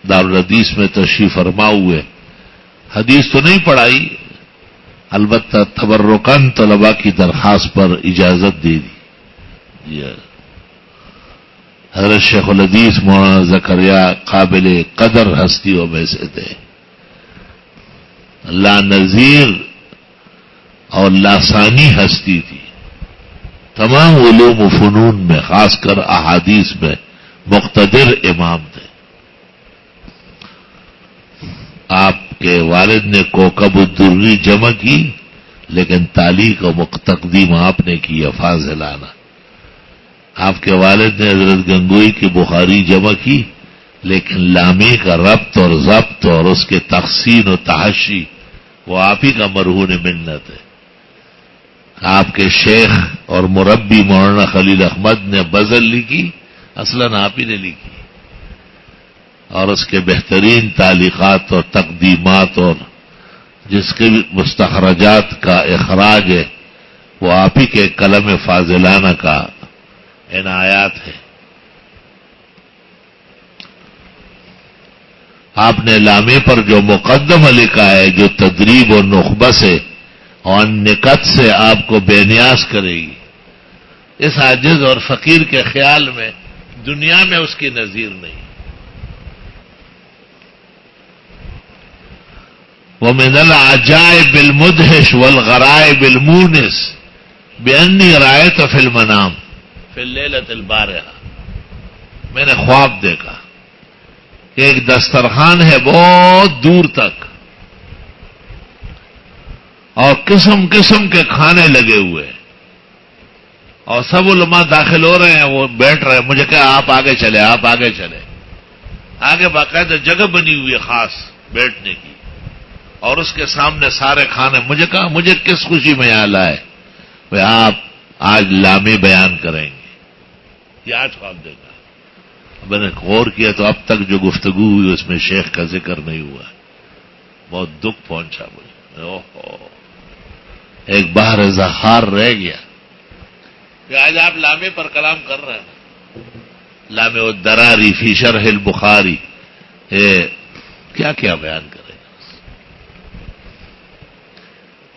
دارالحدیث میں تشریف فرما ہوئے، حدیث تو نہیں پڑھائی، البتہ تبرکاً طلباء کی درخواست پر اجازت دے دی۔ حضرت شیخ الحدیث مولانا زکریا قابل قدر ہستیوں میں سے تھے، لا نظیر اور لاسانی ہستی تھی، تمام علوم و فنون میں، خاص کر احادیث میں مقتدر امام تھے۔ آپ کے والد نے کوکب الدری جمع کی، لیکن تعلیق و تقدیم آپ نے کی فاضلانہ۔ آپ کے والد نے حضرت گنگوئی کی بخاری جمع کی، لیکن لامے کا ربط اور ضبط اور اس کے تحسین و تحشی وہ آپ ہی کا مرہون منت ہے۔ آپ کے شیخ اور مربی مولانا خلیل احمد نے غزل لکھی، اصلاً آپ ہی نے لکھی، اور اس کے بہترین تعلیقات اور تقدیمات اور جس کے مستخرجات کا اخراج ہے وہ آپ ہی کے قلم فاضلانہ کا عنایات ہے۔ آپ نے لامے پر جو مقدمہ لکھا ہے، جو تدریب و نخبہ سے اور نکت سے آپ کو بے نیاز کرے گی، اس عاجز اور فقیر کے خیال میں دنیا میں اس کی نظیر نہیں۔ وَمِنَ الْعَجَائِبِ الْمُدْهِشِ وَالْغَرَائِبِ الْمُونِسِ بِأَنِّي رَأَيْتُ فِي الْمَنَامِ فِي اللَّيْلَةِ الْبَارِحَةِ، میں نے خواب دیکھا کہ ایک دسترخوان ہے بہت دور تک، اور قسم قسم کے کھانے لگے ہوئے، اور سب علماء داخل ہو رہے ہیں، وہ بیٹھ رہے ہیں۔ مجھے کہا آپ آگے چلے، آپ آگے چلے۔ آگے باقاعدہ جگہ بنی ہوئی ہے خاص بیٹھنے کی، اور اس کے سامنے سارے کھانے۔ مجھے کہا مجھے کس خوشی میں یہاں لائے؟ بھائی آپ آج لامے بیان کریں گے، یہ آج خواب دیکھا۔ میں نے غور کیا تو اب تک جو گفتگو ہوئی اس میں شیخ کا ذکر نہیں ہوا، بہت دکھ پہنچا مجھے۔ اوہو، ایک بحر زخار رہ گیا کہ آج آپ لامے پر کلام کر رہے ہیں، لامے الدراری فی شرح البخاری، کیا کیا بیان کریں۔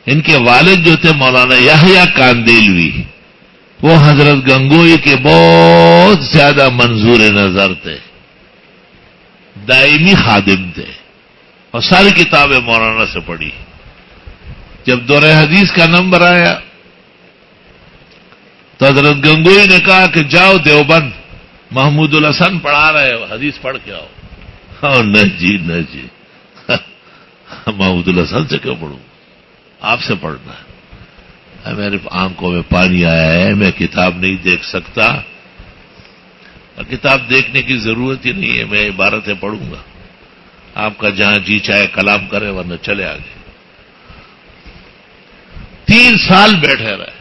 ان کے والد جو تھے مولانا یحییٰ کاندیلوی، وہ حضرت گنگوئی کے بہت زیادہ منظور نظر تھے، دائمی خادم تھے اور ساری کتابیں مولانا سے پڑھی. جب دور حدیث کا نمبر آیا تو حضرت گنگوئی نے کہا کہ جاؤ دیوبند، محمود الحسن پڑھا رہے ہو، حدیث پڑھ کے آؤ. ہاں نہ جی نہ جی، محمود الحسن سے کیوں پڑھوں، آپ سے پڑھنا ہے. میرے آنکھوں میں پانی آیا ہے، میں کتاب نہیں دیکھ سکتا، اور کتاب دیکھنے کی ضرورت ہی نہیں ہے، میں عبارتیں پڑھوں گا. آپ کا جہاں جی چاہے کلام کرے، ورنہ چلے آگے. 3 سال بیٹھے رہے.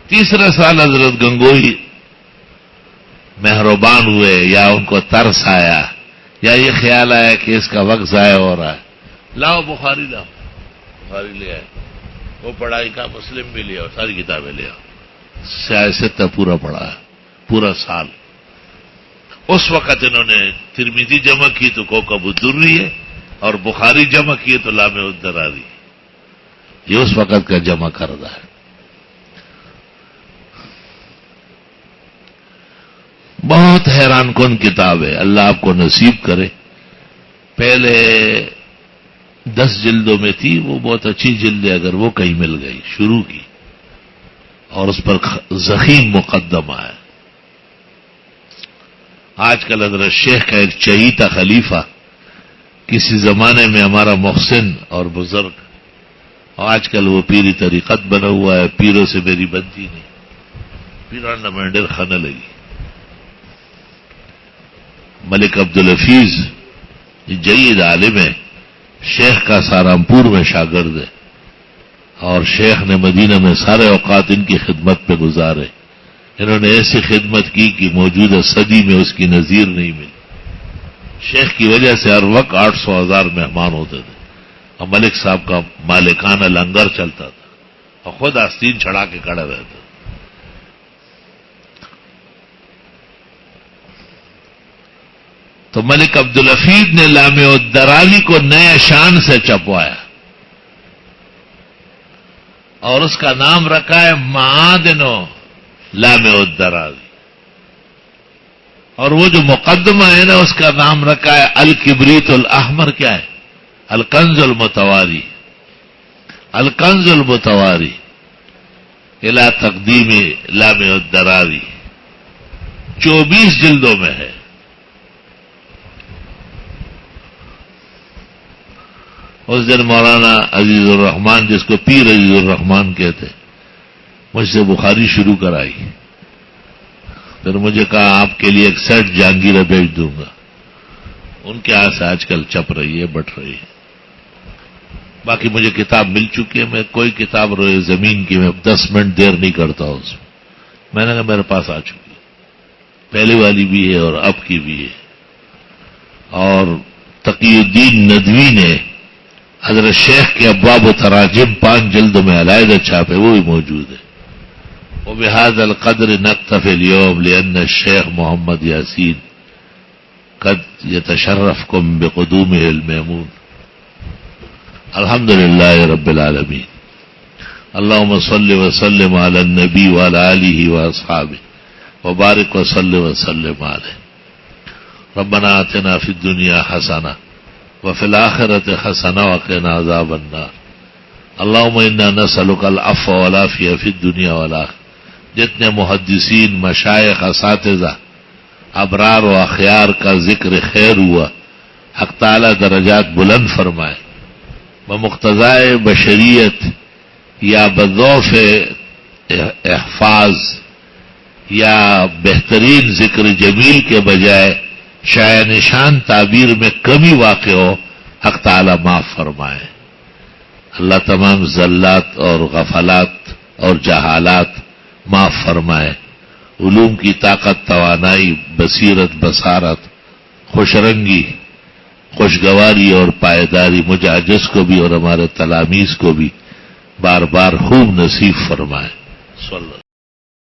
تیسرے سال حضرت گنگوئی مہربان ہوئے، یا ان کو ترس آیا، یا یہ خیال آیا کہ اس کا وقت ضائع ہو رہا ہے، لاؤ بخاری لاؤ. بخاری لے آئے، وہ پڑھائی کا، مسلم بھی لے آؤ، ساری کتابیں لے آؤ. سیاست پورا پڑھا ہے، پورا سال. اس وقت انہوں نے ترمذی جمع کی تو کوکب الدری ہے، اور بخاری جمع کی تو لامع الدراری. یہ اس وقت کا جمع کردہ ہے. بہت حیران کن کتاب ہے، اللہ آپ کو نصیب کرے. پہلے 10 جلدوں میں تھی، وہ بہت اچھی جلد ہے، اگر وہ کہیں مل گئی شروع کی، اور اس پر ضخیم مقدمہ ہے. آج کل حضرت شیخ کا ایک چہیتا خلیفہ، کسی زمانے میں ہمارا محسن اور بزرگ، اور آج کل وہ پیری طریقت بنا ہوا ہے، پیروں سے میری بنتی نہیں، پیران نہ مینڈر کھانے لگی. ملک عبدالحفیظ جید عالم ہے، شیخ کا سہارنپور میں شاگرد ہے، اور شیخ نے مدینہ میں سارے اوقات ان کی خدمت پہ گزارے. انہوں نے ایسی خدمت کی کہ موجودہ صدی میں اس کی نظیر نہیں ملی. شیخ کی وجہ سے ہر وقت 800,000 مہمان ہوتے تھے، اور ملک صاحب کا مالکانہ لنگر چلتا تھا، اور خود آستین چڑھا کے کھڑے رہتے. تو ملک عبدالحفیظ نے لامع الدرالی کو نئے شان سے چھپوایا، اور اس کا نام رکھا ہے معادن لامع الدرالی. اور وہ جو مقدمہ ہے نا، اس کا نام رکھا ہے الکبریت الاحمر. کیا ہے؟ الکنز المتواری. الکنز المتواری الی تقدیم لامع الدرالی. 24 جلدوں میں ہے. اس دن مولانا عزیز الرحمان، جس کو پیر عزیز الرحمان کہتے، مجھ سے بخاری شروع کرائی. پھر مجھے کہا آپ کے لیے ایک سیٹ جہانگیرہ بھیج دوں گا. ان کے ہاتھ سے آج کل چپ رہی ہے، بٹ رہی ہے. باقی مجھے کتاب مل چکی ہے. میں کوئی کتاب روئے زمین کی میں 10 منٹ دیر نہیں کرتا اس میں نے کہا میرے پاس آ چکی ہے، پہلے والی بھی ہے اور اب کی بھی ہے. اور تقی الدین ندوی نے حضرت شیخ کے ابواب و تراجم 5 جلدوں میں علیحدہ چھاپے، وہ بھی موجود ہے. وبهذا القدر نكتفي اليوم لأن الشيخ محمد ياسين قد يتشرفكم بقدومه الميمون. الحمد لله رب العالمين. اللهم صل وسلم على النبي وعلى آله وأصحابه وبارك وصل وسلم عليه. ربنا آتنا في الدنيا حسنة وفي الآخرة حسنة وقنا عذاب النار. اللهم إنا نسألك العفو والعافية في الدنيا والآخرة. جتنے محدثین، مشائخ، اساتذہ، ابرار و اخیار کا ذکر خیر ہوا، حق تعالی درجات بلند فرمائے. بمقتضائے بشریت یا بذوف احفاظ یا بہترین ذکر جمیل کے بجائے شایع نشان تعبیر میں کمی واقع ہو، حق تعالی معاف فرمائے. اللہ تمام زلات اور غفلات اور جہالات معاف فرمائے. علوم کی طاقت، توانائی، بصیرت، بصارت، خوش رنگی، خوشگواری اور پائیداری مجھ عاجز کو بھی اور ہمارے تلامیذ کو بھی بار بار خوب نصیب فرمائے. صلی اللہ